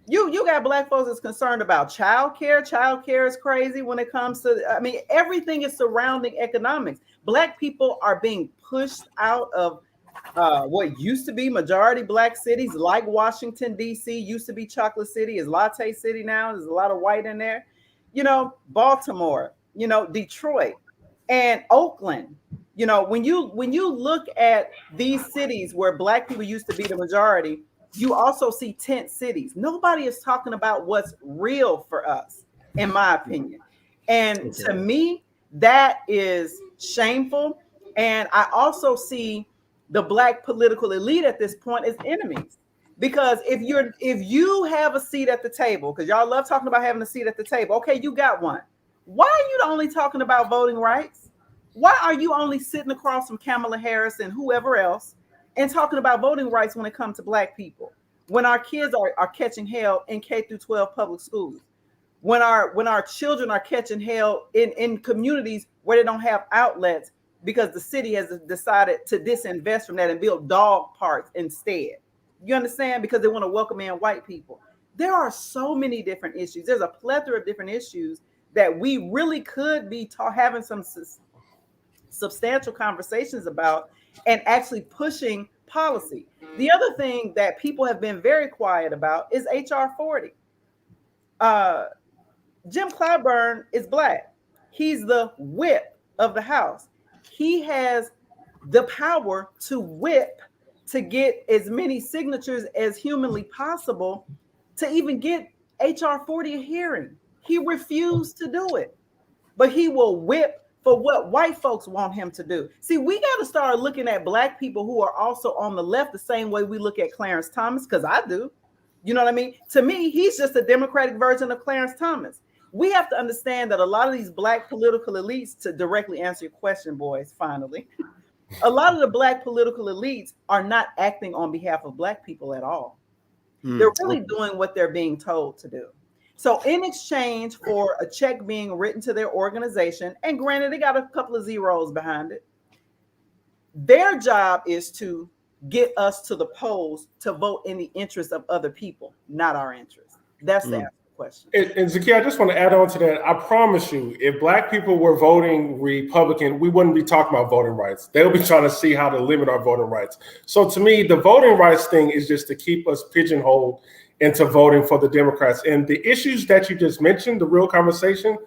You got black folks that's concerned about childcare. Childcare is crazy when it comes to, I mean, everything is surrounding economics. Black people are being pushed out of what used to be majority black cities like Washington, D.C., used to be Chocolate City, is Latte City now. There's a lot of white in there. You know, Baltimore, you know, Detroit and Oakland. You know, when you look at these cities where black people used to be the majority, you also see tent cities. Nobody is talking about what's real for us, in my opinion. And to me, that is shameful. And I also see the black political elite at this point as enemies. Because if you have a seat at the table, because y'all love talking about having a seat at the table, okay, you got one. Why are you only talking about voting rights? Why are you only sitting across from Kamala Harris and whoever else and talking about voting rights when it comes to black people? When our kids are catching hell in K through 12 public schools, when our children are catching hell in communities where they don't have outlets because the city has decided to disinvest from that and build dog parks instead. You understand? Because they want to welcome in white people. There are so many different issues. There's a plethora of different issues that we really could be having some substantial conversations about and actually pushing policy. The other thing that people have been very quiet about is HR 40. Jim Clyburn is black. He's the whip of the House. He has the power to whip to get as many signatures as humanly possible to even get HR 40 a hearing. He refused to do it, but he will whip for what white folks want him to do. See, we got to start looking at black people who are also on the left the same way we look at Clarence Thomas, because I do. You know what I mean? To me, he's just a Democratic version of Clarence Thomas. we have to understand that a lot of these Black political elites, to directly answer your question, boys, finally, a lot of the Black political elites are not acting on behalf of Black people at all. They're really doing what they're being told to do. So in exchange for a check being written to their organization, and granted, they got a couple of zeros behind it, their job is to get us to the polls to vote in the interest of other people, not our interest. That's the answer to the question. And Zakia, I just want to add on to that. I promise you, if Black people were voting Republican, we wouldn't be talking about voting rights. They'll be trying to see how to limit our voting rights. So to me, the voting rights thing is just to keep us pigeonholed into voting for the Democrats. And the issues that you just mentioned, the real conversation,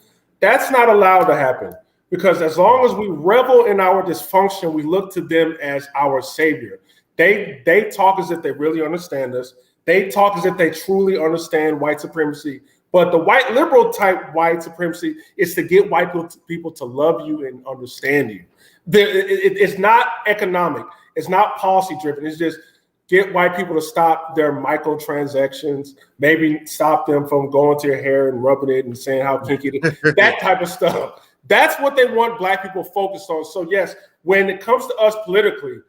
that's not allowed to happen. Because as long as we revel in our dysfunction, we look to them as our savior. They talk as if they really understand us. They talk as if they truly understand white supremacy. But the white liberal type white supremacy is to get white people to love you and understand you. It's not economic. It's not policy driven. It's just get white people to stop their microtransactions, maybe stop them from going to your hair and rubbing it and saying how kinky it is, that type of stuff. That's what they want Black people focused on. So yes, when it comes to us politically,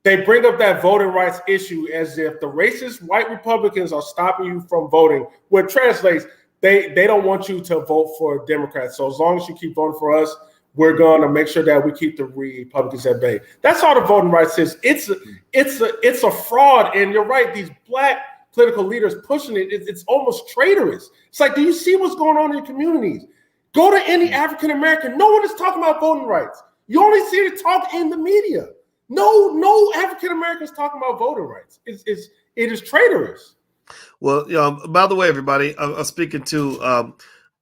they bring up that voting rights issue as if the racist white Republicans are stopping you from voting, which translates, they don't want you to vote for Democrats. So as long as you keep voting for us, we're going to make sure that we keep the Republicans at bay. That's all the voting rights is. It's a fraud. And you're right, these Black political leaders pushing it, it's almost traitorous. It's like, do you see what's going on in your communities? Go to any African American. No one is talking about voting rights. You only see it talk in the media. No African Americans talking about voting rights. It is traitorous. Well, by the way, everybody, I'm speaking to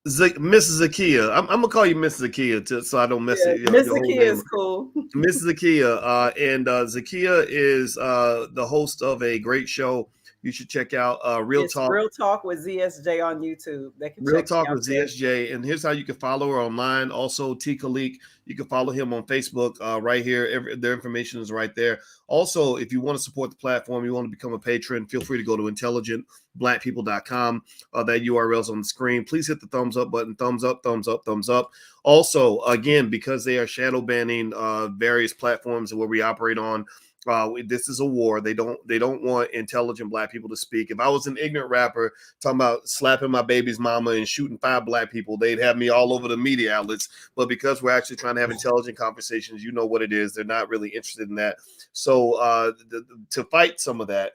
Miss Zakia. I'm gonna call you Miss Zakia so I don't mess it. Miss Zakia is cool. Miss Zakia, and Zakia is the host of a great show. You should check out Real Talk. Real Talk with ZSJ on YouTube. They can Real Talk with ZSJ, and here's how you can follow her online. Also, T. Khalik, you can follow him on Facebook right here. Their information is right there. Also, if you want to support the platform, you want to become a patron, feel free to go to intelligentblackpeople.com. That URL is on the screen. Please hit the thumbs up button. Thumbs up, thumbs up, thumbs up. Also, again, because they are shadow banning various platforms where we operate on, this is a war. They don't want intelligent Black people to speak. If I was an ignorant rapper talking about slapping my baby's mama and shooting 5 Black people, they'd have me all over the media outlets. But because we're actually trying to have intelligent conversations, you know what it is. They're not really interested in that. So to fight some of that,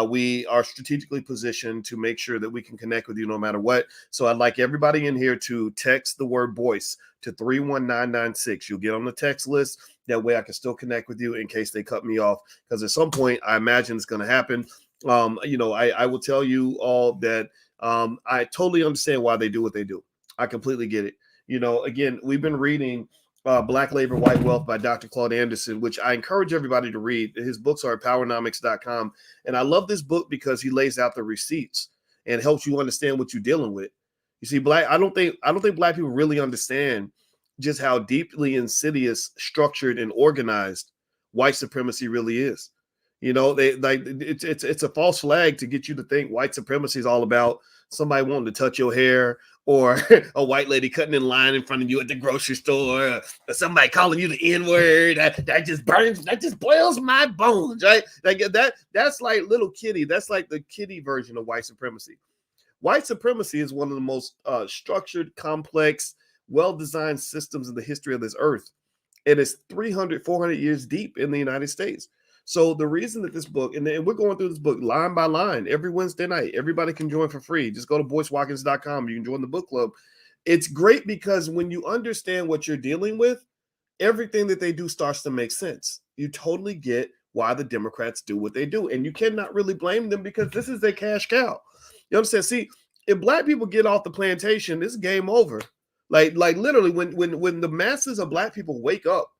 we are strategically positioned to make sure that we can connect with you no matter what. So I'd like everybody in here to text the word voice to 31996. You'll get on the text list. That way I can still connect with you in case they cut me off. Because at some point, I imagine it's going to happen. I will tell you all that I totally understand why they do what they do. I completely get it. Again, we've been reading Black Labor, White Wealth by Dr. Claude Anderson, which I encourage everybody to read. His books are at powernomics.com. And I love this book because he lays out the receipts and helps you understand what you're dealing with. You see, I don't think Black people really understand just how deeply insidious, structured, and organized white supremacy really is. It's a false flag to get you to think white supremacy is all about somebody wanting to touch your hair, or a white lady cutting in line in front of you at the grocery store, or somebody calling you the N-word. That just boils my bones, right? Like that's like little kitty. That's like the kitty version of white supremacy. White supremacy is one of the most structured, complex, well-designed systems in the history of this earth. And it's 300, 400 years deep in the United States. So the reason that this book, and we're going through this book line by line every Wednesday night, everybody can join for free. Just go to boycewatkins.com. You can join the book club. It's great because when you understand what you're dealing with, everything that they do starts to make sense. You totally get why the Democrats do what they do. And you cannot really blame them because this is their cash cow. You understand? See, if Black people get off the plantation, it's game over. Like literally, when the masses of Black people wake up,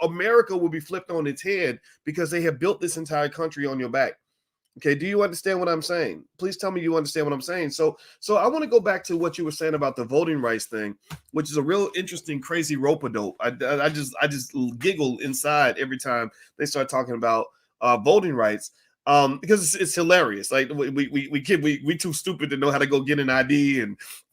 America will be flipped on its head because they have built this entire country on your back. Okay, do you understand what I'm saying? Please tell me you understand what I'm saying. So I want to go back to what you were saying about the voting rights thing, which is a real interesting, crazy rope-a-dope. I just giggle inside every time they start talking about voting rights. Because it's hilarious. Like we too stupid to know how to go get an ID,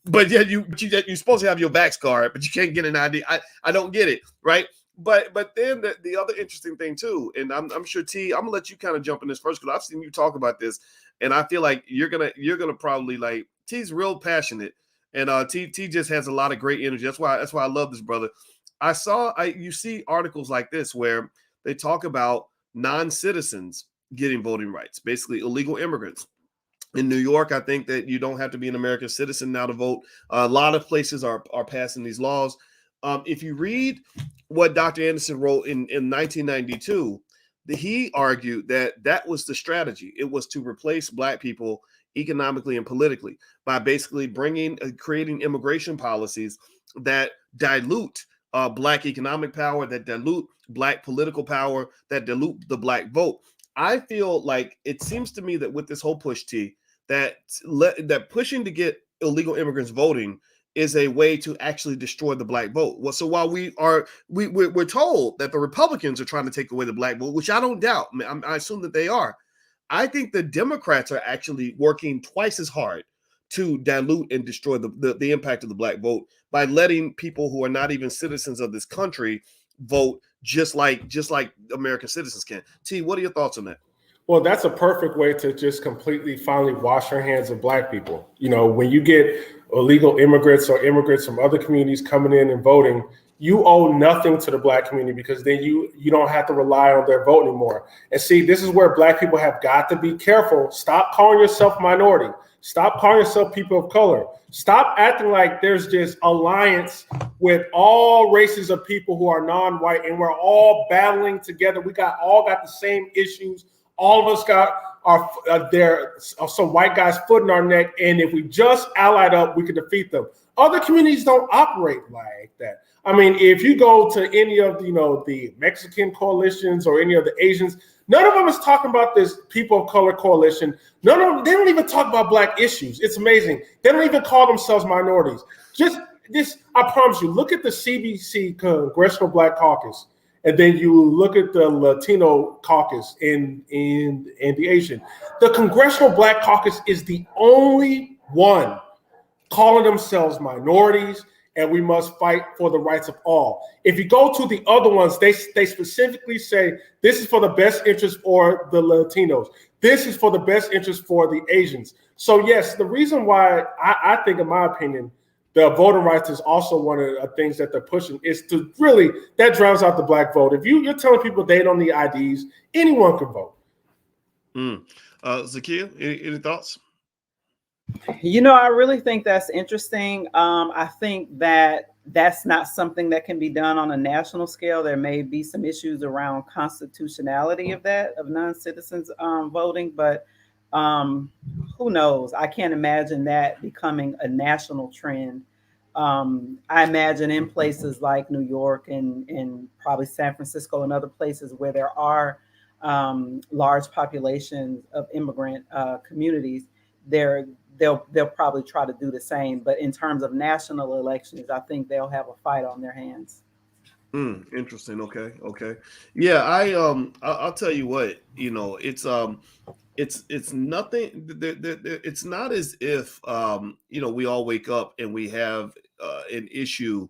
but you're supposed to have your vax card, but you can't get an ID. I don't get it, right? But then the other interesting thing too, and I'm sure T, I'm gonna let you kind of jump in this first because I've seen you talk about this, and I feel like you're gonna probably like T's real passionate, and T just has a lot of great energy. That's why I love this brother. You see articles like this where they talk about non-citizens getting voting rights, basically illegal immigrants. In New York, I think that you don't have to be an American citizen now to vote. A lot of places are passing these laws. If you read what Dr. Anderson wrote in 1992, he argued that was the strategy. It was to replace Black people economically and politically by basically creating immigration policies that dilute Black economic power, that dilute Black political power, that dilute the Black vote. I feel like it seems to me that with this whole push, T, that pushing to get illegal immigrants voting is a way to actually destroy the Black vote. Well, so while we're told that the Republicans are trying to take away the Black vote, which I don't doubt, I assume that they are, I think the Democrats are actually working twice as hard to dilute and destroy the impact of the Black vote by letting people who are not even citizens of this country vote just like American citizens can. T, what are your thoughts on that? Well, that's a perfect way to just completely finally wash your hands of Black people. You know, when you get illegal immigrants or immigrants from other communities coming in and voting, you owe nothing to the Black community because then you don't have to rely on their vote anymore. And see, this is where Black people have got to be careful. Stop calling yourself minority. Stop calling yourself people of color. Stop acting like there's just alliance with all races of people who are non-white and we're all battling together. We all got the same issues. All of us got some white guys' foot in our neck, and if we just allied up, we could defeat them. Other communities don't operate like that. I mean, if you go to any of the Mexican coalitions or any of the Asians, none of them is talking about this people of color coalition. None of them, they don't even talk about Black issues. It's amazing. They don't even call themselves minorities. Just this, I promise you, look at the CBC Congressional Black Caucus, and then you look at the Latino caucus and the Asian. The Congressional Black Caucus is the only one calling themselves minorities, and we must fight for the rights of all. If you go to the other ones, they specifically say this is for the best interest for the Latinos. This is for the best interest for the Asians. So yes, the reason why I think, in my opinion, the voting rights is also one of the things that they're pushing is to really, that drowns out the Black vote. If you're telling people they don't need IDs, anyone can vote. Zakia, any thoughts? I really think that's interesting. I think that that's not something that can be done on a national scale. There may be some issues around constitutionality of non-citizens voting, but who knows? I can't imagine that becoming a national trend. I imagine in places like New York and probably San Francisco and other places where there are large populations of immigrant communities, they'll probably try to do the same. But in terms of national elections, I think they'll have a fight on their hands. Interesting. Okay. Yeah, I'll tell you what, it's nothing. It's not as if we all wake up and we have an issue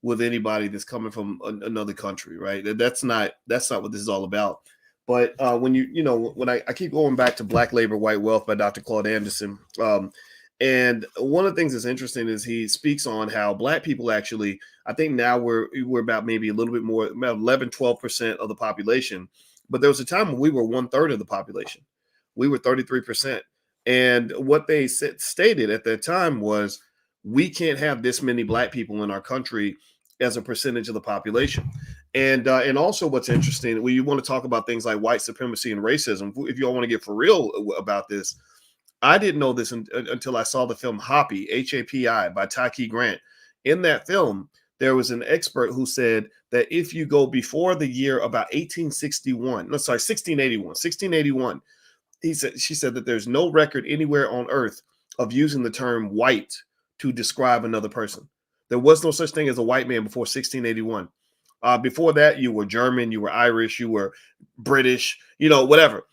with anybody that's coming from another country, right? That's not what this is all about. But when I keep going back to Black Labor, White Wealth by Dr. Claude Anderson, and one of the things that's interesting is he speaks on how Black people actually, I think now we're about maybe a little bit more, about 11-12% of the population. But there was a time when we were 1/3 of the population. We were 33%. And what they stated at that time was, we can't have this many Black people in our country as a percentage of the population. And also what's interesting, when you want to talk about things like white supremacy and racism, if you all want to get for real about this, I didn't know this until I saw the film Happy, Hapi, by Taki Grant. In that film, there was an expert who said that if you go before the year about 1681, she said that there's no record anywhere on earth of using the term white to describe another person. There was no such thing as a white man before 1681. Before that, you were German, you were Irish, you were British, whatever.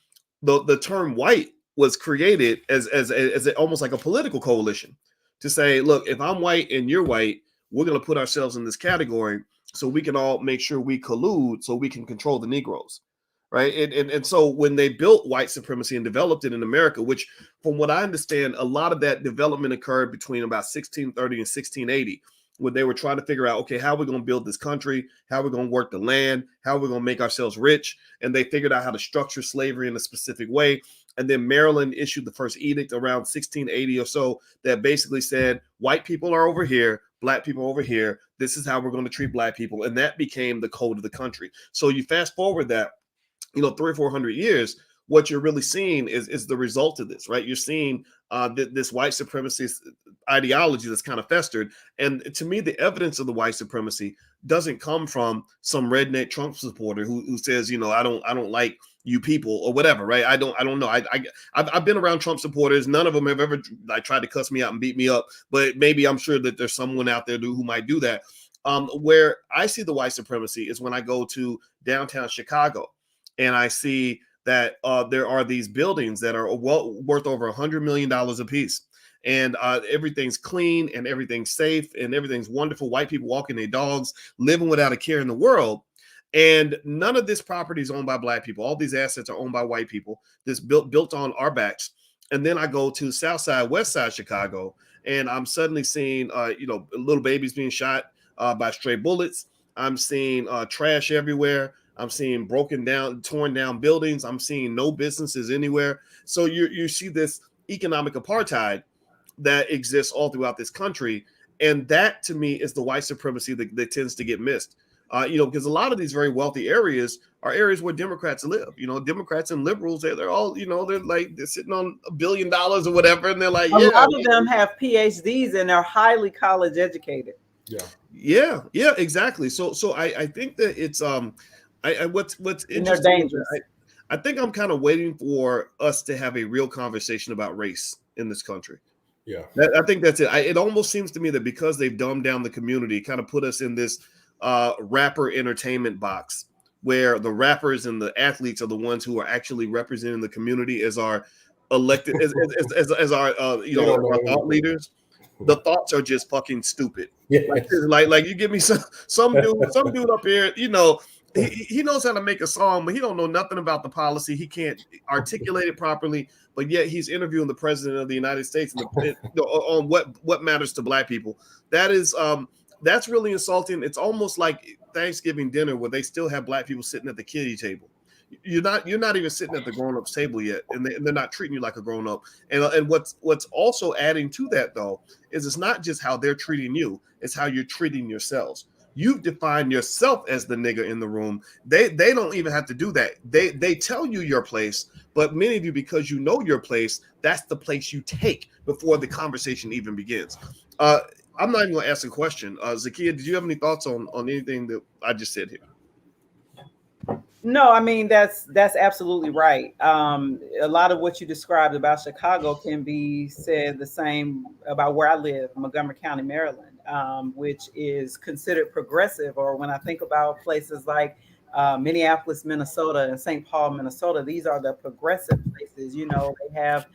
the term white was created as almost like a political coalition to say, look, if I'm white and you're white, we're going to put ourselves in this category so we can all make sure we collude so we can control the Negroes. Right. And so when they built white supremacy and developed it in America, which from what I understand, a lot of that development occurred between about 1630 and 1680, when they were trying to figure out, okay, how are we going to build this country? How are we going to work the land? How are we going to make ourselves rich? And they figured out how to structure slavery in a specific way. And then Maryland issued the first edict around 1680 or so that basically said, white people are over here, black people over here. This is how we're going to treat black people. And that became the code of the country. So you fast forward that, 300 or 400 years, what you're really seeing is the result of this, right? You're seeing this white supremacist ideology that's kind of festered. And to me, the evidence of the white supremacy doesn't come from some redneck Trump supporter who says, I don't like you people or whatever, right? I don't know. I've been around Trump supporters. None of them have ever tried to cuss me out and beat me up, but maybe I'm sure that there's someone out there who might do that. Where I see the white supremacy is when I go to downtown Chicago and I see that there are these buildings that are worth over $100 million a piece. And everything's clean and everything's safe and everything's wonderful. White people walking their dogs, living without a care in the world. And none of this property is owned by black people. All these assets are owned by white people. This built on our backs. And then I go to South Side, West Side Chicago, and I'm suddenly seeing, little babies being shot by stray bullets. I'm seeing trash everywhere. I'm seeing torn down buildings. I'm seeing no businesses anywhere. So you see this economic apartheid that exists all throughout this country. And that to me is the white supremacy that tends to get missed. Because a lot of these very wealthy areas are areas where Democrats live. Democrats and liberals, they're all, they're sitting on $1 billion or whatever. And they're like, a lot of them have PhDs and they're highly college educated. Yeah, exactly. So I think that it's what's interesting. I think I'm kind of waiting for us to have a real conversation about race in this country. Yeah, I think that's it. It almost seems to me that because they've dumbed down the community, kind of put us in this rapper entertainment box where the rappers and the athletes are the ones who are actually representing the community as our elected, as our our thought leaders. The thoughts are just fucking stupid. Yeah. Like you give me some dude up here, he knows how to make a song, but he don't know nothing about the policy. He can't articulate it properly, but yet he's interviewing the president of the United States on what matters to black people. That's really insulting. It's almost like Thanksgiving dinner where they still have black people sitting at the kiddie table. You're not even sitting at the grown-ups table yet, and they're not treating you like a grown-up. And what's also adding to that though is it's not just how they're treating you, it's how you're treating yourselves. You've defined yourself as the nigger in the room. They don't even have to do that. They tell you your place, but many of you, because you know your place, that's the place you take before the conversation even begins. I'm not even going to ask a question. Zakia, did you have any thoughts on anything that I just said here? No, I mean, that's absolutely right. A lot of what you described about Chicago can be said the same about where I live, Montgomery County, Maryland, which is considered progressive. Or when I think about places like Minneapolis, Minnesota, and St. Paul, Minnesota, these are the progressive places. They have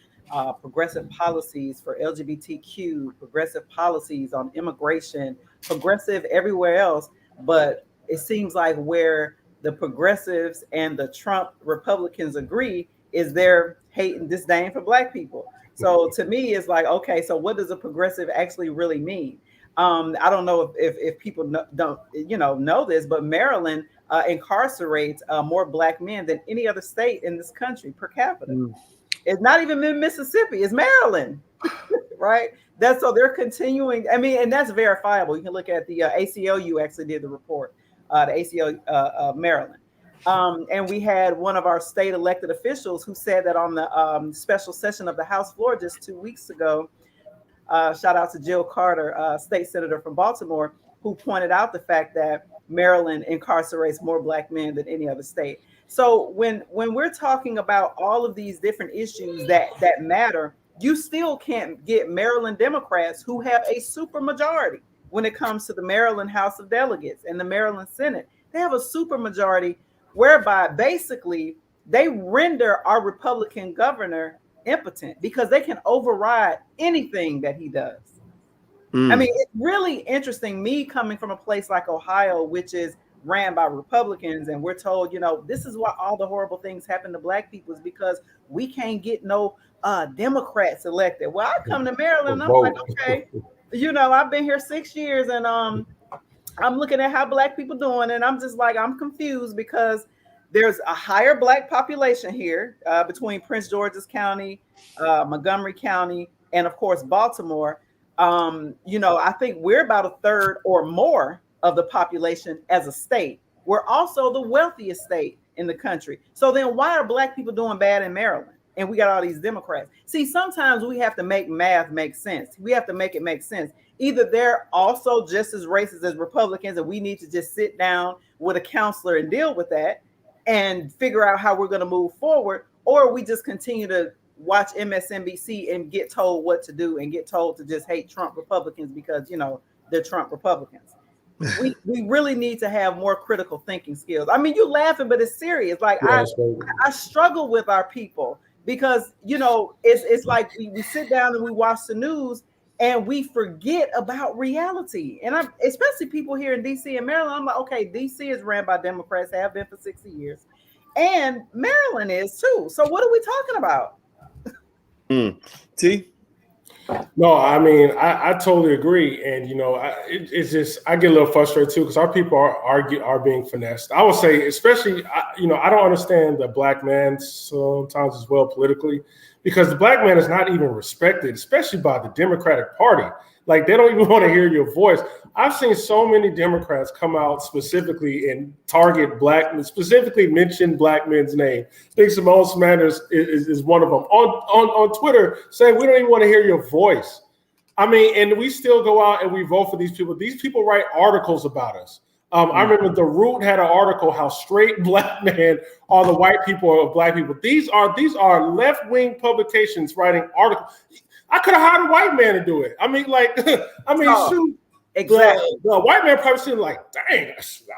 progressive policies for LGBTQ, progressive policies on immigration, progressive everywhere else. But it seems like where the progressives and the Trump Republicans agree is their hate and disdain for black people. So to me, it's like, okay, so what does a progressive actually really mean? I don't know if people don't know this, but Maryland incarcerates more black men than any other state in this country per capita. It's not even in Mississippi, it's Maryland, right? So they're continuing. I mean, and that's verifiable. You can look at the ACLU actually did the report. The ACLU of Maryland. And we had one of our state elected officials who said that on the special session of the House floor just 2 weeks ago, shout out to Jill Carter, state senator from Baltimore, who pointed out the fact that Maryland incarcerates more black men than any other state. So when we're talking about all of these different issues that matter, you still can't get Maryland Democrats who have a super majority. When it comes to the Maryland House of Delegates and the Maryland Senate, they have a super majority whereby basically they render our Republican governor impotent because they can override anything that he does. I mean, it's really interesting, me coming from a place like Ohio, which is ran by Republicans, and we're told, you know, this is why all the horrible things happen to Black people is because we can't get no Democrats elected. Well, I come to Maryland, and I'm like, okay, you know, I've been here 6 years, and I'm looking at how Black people doing, and I'm just like, I'm confused because there's a higher Black population here between Prince George's County, Montgomery County, and of course Baltimore. You know, I think we're about a third or more of the population as a state. We're also the wealthiest state in the country. So then why are Black people doing bad in Maryland? And we got all these Democrats. See, sometimes we have to make math make sense. We have to make it make sense. Either they're also just as racist as Republicans, and we need to just sit down with a counselor and deal with that and figure out how we're going to move forward, or we just continue to watch MSNBC and get told what to do and get told to just hate Trump Republicans because, you know, they're Trump Republicans. we really need to have more critical thinking skills. I mean, you're laughing, but it's serious. Like, I struggle with our people because, you know, it's like we sit down and we watch the news and we forget about reality. And especially people here in DC and Maryland, I'm like, okay, DC is ran by Democrats, have been for 60 years. And Maryland is too. So what are we talking about? T? No, I mean, I totally agree. And, you know, it's just, I get a little frustrated too, because our people are being finessed. I would say, especially, you know, I don't understand the Black man sometimes as well politically, because the Black man is not even respected, especially by the Democratic Party. Like, they don't even want to hear your voice. I've seen so many Democrats come out specifically and target Black men, specifically mention Black men's name. I think Simone Sanders is one of them on Twitter, saying we don't even want to hear your voice. I mean, and we still go out and we vote for these people. These people write articles about us. I remember The Root had an article how straight Black men are the white people of Black people. These are left-wing publications writing articles. I could have hired a white man to do it. I mean, like, shoot. Exactly. The white man probably sitting like, dang,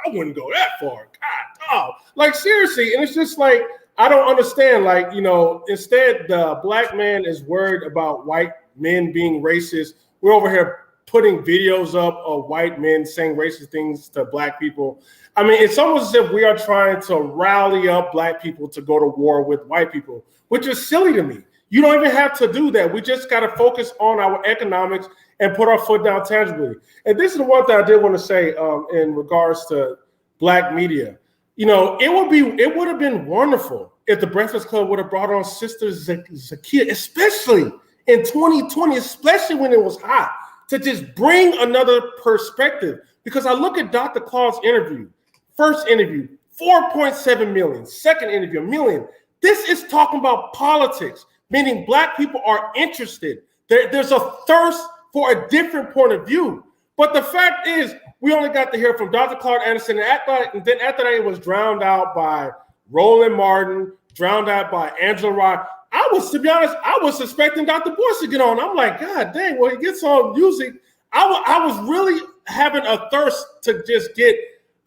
I wouldn't go that far. God, oh, like, seriously. And it's just like, I don't understand. Like, you know, instead the Black man is worried about white men being racist. We're over here putting videos up of white men saying racist things to Black people. I mean, it's almost as if we are trying to rally up Black people to go to war with white people, which is silly to me. You don't even have to do that. We just got to focus on our economics and put our foot down tangibly. And this is one thing I did want to say in regards to Black media. You know, it would have been wonderful if the Breakfast Club would have brought on Sister Zakiya, especially in 2020, especially when it was hot, to just bring another perspective. Because I look at Dr. Claude's interview, first interview, 4.7 million, second interview, 1 million. This is talking about politics, meaning Black people are interested. There's a thirst for a different point of view. But the fact is, we only got to hear from Dr. Claude Anderson, and then after that, it was drowned out by Roland Martin, drowned out by Angela Rye. To be honest, I was suspecting Dr. Boyce to get on. I'm like, God dang, well, he gets on music. I was really having a thirst to just get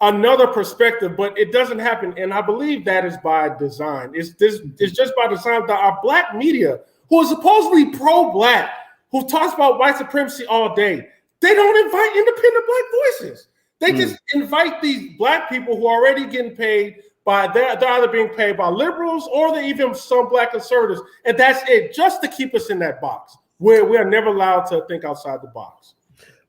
another perspective, but it doesn't happen. And I believe that is by design. It's just by design that our Black media, who is supposedly pro-Black, who talks about white supremacy all day, they don't invite independent Black voices. They just invite these Black people who are already getting paid they're either being paid by liberals or they even some Black conservatives. And that's it, just to keep us in that box where we are never allowed to think outside the box.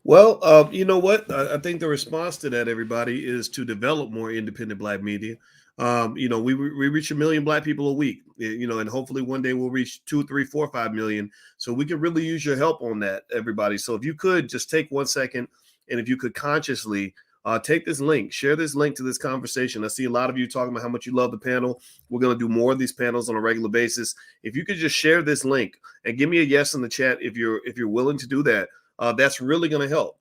Well, you know what? I think the response to that, everybody, is to develop more independent Black media. You know, we reach 1 million Black people a week, you know, and hopefully one day we'll reach 2, 3, 4, 5 million. So we could really use your help on that, everybody. So if you could just take 1 second, and if you could consciously take this link, share this link to this conversation. I see a lot of you talking about how much you love the panel. We're going to do more of these panels on a regular basis. If you could just share this link and give me a yes in the chat if you're willing to do that. That's really going to help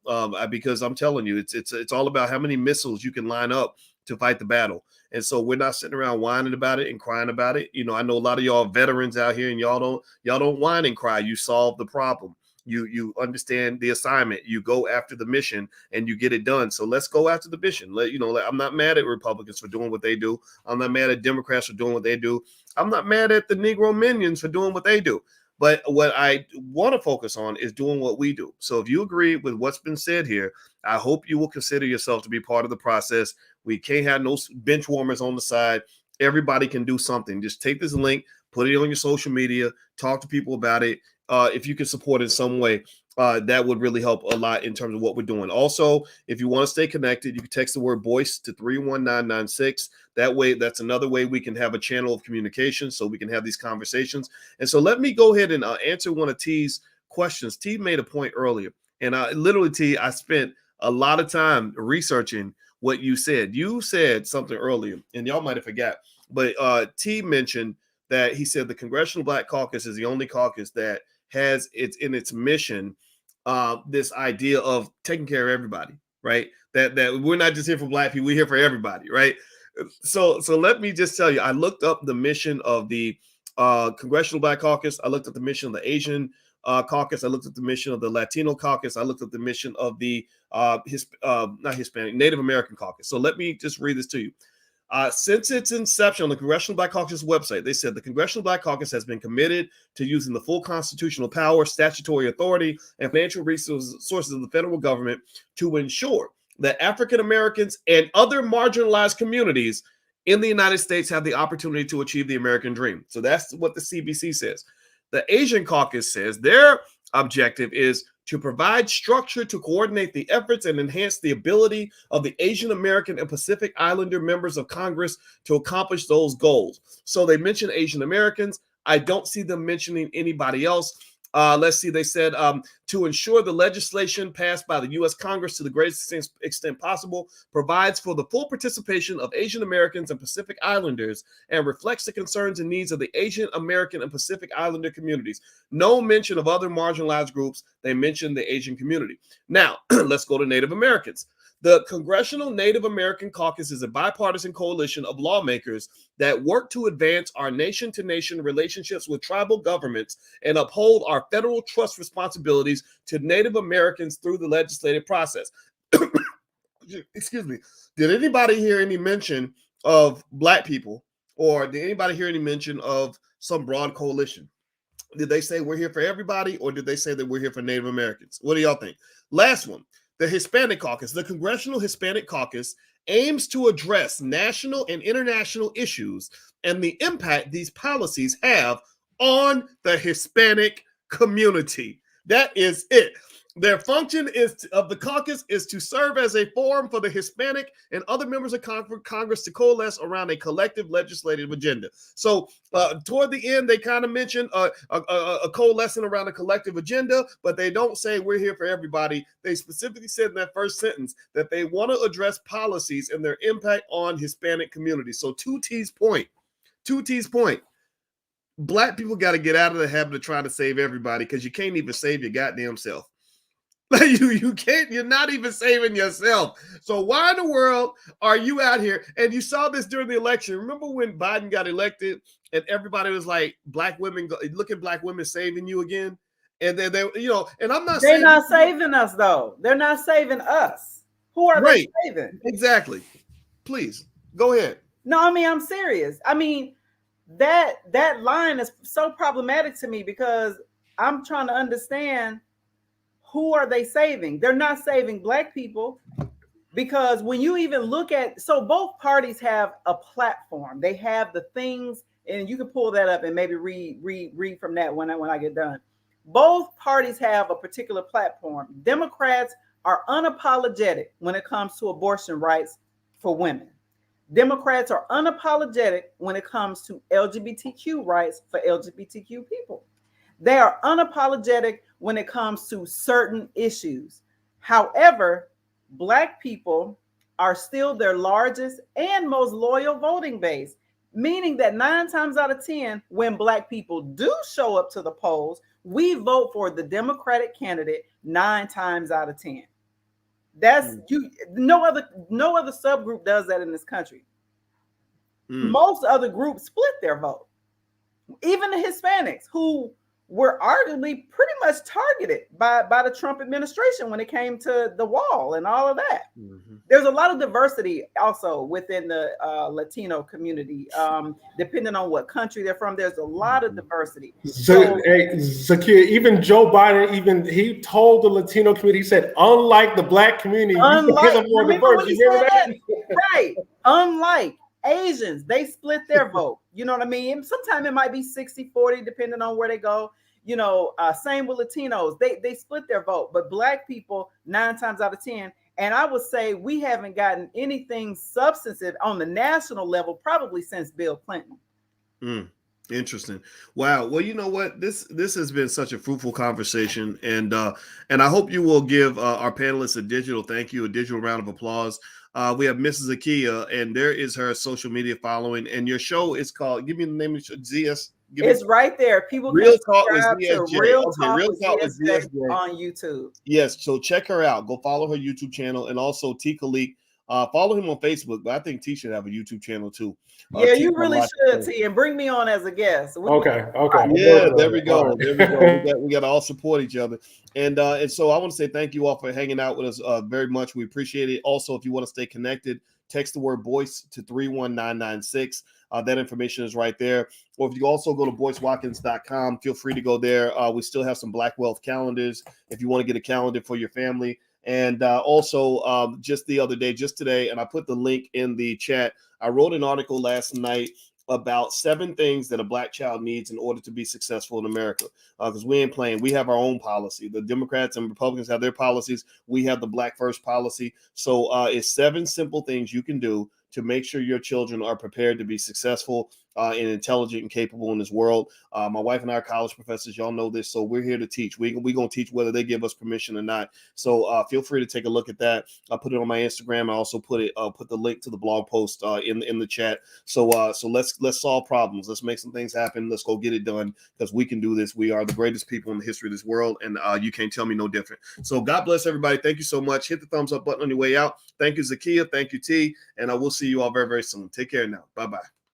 because I'm telling you, it's all about how many missiles you can line up to fight the battle. And so we're not sitting around whining about it and crying about it. You know, I know a lot of y'all veterans out here, and y'all don't whine and cry. You solve the problem. You understand the assignment. You go after the mission and you get it done. So let's go after the mission. I'm not mad at Republicans for doing what they do. I'm not mad at Democrats for doing what they do. I'm not mad at the Negro minions for doing what they do. But what I want to focus on is doing what we do. So if you agree with what's been said here, I hope you will consider yourself to be part of the process. We can't have no bench warmers on the side. Everybody can do something. Just take this link, put it on your social media, talk to people about it. If you can support it in some way, that would really help a lot in terms of what we're doing. Also, if you want to stay connected, you can text the word voice to 31996. That way, that's another way we can have a channel of communication so we can have these conversations. And so let me go ahead and answer one of T's questions. T made a point earlier, and T, I spent a lot of time researching what you said. You said something earlier, and y'all might have forgot, but T mentioned that he said the Congressional Black Caucus is the only caucus that has its mission this idea of taking care of everybody, right? That we're not just here for Black people, we're here for everybody, right? So let me just tell you, I looked up the mission of the Congressional Black Caucus. I looked at the mission of the Asian caucus. I looked at the mission of the Latino caucus. I looked at the mission of the not Hispanic, Native American caucus. So let me just read this to you. Since its inception on the Congressional Black Caucus website, they said the Congressional Black Caucus has been committed to using the full constitutional power, statutory authority, and financial resources of the federal government to ensure that African Americans and other marginalized communities in the United States have the opportunity to achieve the American dream. So that's what the CBC says. The Asian caucus says their objective is to provide structure to coordinate the efforts and enhance the ability of the Asian American and Pacific Islander members of Congress to accomplish those goals. So they mention Asian Americans. I don't see them mentioning anybody else. Let's see, they said to ensure the legislation passed by the U.S. Congress to the greatest extent possible provides for the full participation of Asian Americans and Pacific Islanders and reflects the concerns and needs of the Asian American and Pacific Islander communities. No mention of other marginalized groups. They mentioned the Asian community. Now, let's go to Native Americans. The Congressional Native American Caucus is a bipartisan coalition of lawmakers that work to advance our nation-to-nation relationships with tribal governments and uphold our federal trust responsibilities to Native Americans through the legislative process. Excuse me. Did anybody hear any mention of Black people, or did anybody hear any mention of some broad coalition? Did they say we're here for everybody, or did they say that we're here for Native Americans? What do y'all think? Last one. The Hispanic Caucus, the Congressional Hispanic Caucus, aims to address national and international issues and the impact these policies have on the Hispanic community. That is it. Their function of the caucus is to serve as a forum for the Hispanic and other members of Congress to coalesce around a collective legislative agenda. So toward the end, they kind of mentioned a coalescing around a collective agenda, but they don't say we're here for everybody. They specifically said in that first sentence that they want to address policies and their impact on Hispanic communities. So to T's point, Black people got to get out of the habit of trying to save everybody, because you can't even save your goddamn self. You can't, you're not even saving yourself. So why in the world are you out here? And you saw this during the election. Remember when Biden got elected and everybody was like, Black women, look at Black women saving you again. And then they, and I'm not saying they're not saving us though. They're not saving us. Who are they saving? Exactly. Please go ahead. No, I mean, I'm serious. I mean, that line is so problematic to me, because I'm trying to understand, who are they saving? They're not saving Black people, because when you even look at, so both parties have a platform. They have the things, and you can pull that up and maybe read from that when I get done. Both parties have a particular platform. Democrats are unapologetic when it comes to abortion rights for women. Democrats are unapologetic when it comes to LGBTQ rights for LGBTQ people. They are unapologetic when it comes to certain issues. However, Black people are still their largest and most loyal voting base, meaning that 9 times out of 10, when Black people do show up to the polls, we vote for the Democratic candidate 9 times out of 10. That's no other subgroup does that in this country. Most other groups split their vote. Even the Hispanics, who were arguably pretty much targeted by the Trump administration when it came to the wall and all of that. Mm-hmm. There's a lot of diversity also within the Latino community, depending on what country they're from. There's a lot of diversity. Zakia, even Joe Biden, he told the Latino community, he said, unlike the black community, you guys are more diverse. You remember that? Right. Unlike Asians, they split their vote. You know what I mean? Sometimes it might be 60-40, depending on where they go. You know, same with Latinos. They split their vote. But Black people, 9 times out of 10, and I would say we haven't gotten anything substantive on the national level probably since Bill Clinton. Interesting. Wow. Well, you know what? This has been such a fruitful conversation, and I hope you will give our panelists a digital thank you, a digital round of applause. We have Mrs. Akia, and there is her social media following, and your show is called. Give me the name of the show. ZS. It's right there. People Real can Talk with subscribe ZSJ. to Real Okay, Talk Real with Talk with ZSJ ZSJ on YouTube. Yes, so check her out. Go follow her YouTube channel, and also T. Khalik. Follow him on Facebook, but I think T should have a YouTube channel too. Yeah, you really should, T, and bring me on as a guest. Okay. Yeah, there we go. There we go. We got to all support each other. And so I want to say thank you all for hanging out with us very much. We appreciate it. Also, if you want to stay connected, text the word Boyce to 31996. That information is right there. Or if you also go to BoyceWatkins.com, feel free to go there. We still have some Black Wealth calendars if you want to get a calendar for your family. And also just the other day, just today, and I put the link in the chat, I wrote an article last night about 7 things that a Black child needs in order to be successful in America. Because we ain't playing. We have our own policy. The Democrats and Republicans have their policies. We have the Black First policy. So it's 7 simple things you can do to make sure your children are prepared to be successful and intelligent and capable in this world. My wife and I are college professors. Y'all know this. So we're here to teach. We're going to teach whether they give us permission or not. So feel free to take a look at that. I'll put it on my Instagram. I also put the link to the blog post in the chat. So let's solve problems. Let's make some things happen. Let's go get it done because we can do this. We are the greatest people in the history of this world, and you can't tell me no different. So God bless everybody. Thank you so much. Hit the thumbs up button on your way out. Thank you, Zakia. Thank you, T. And I will see you all very, very soon. Take care now. Bye-bye.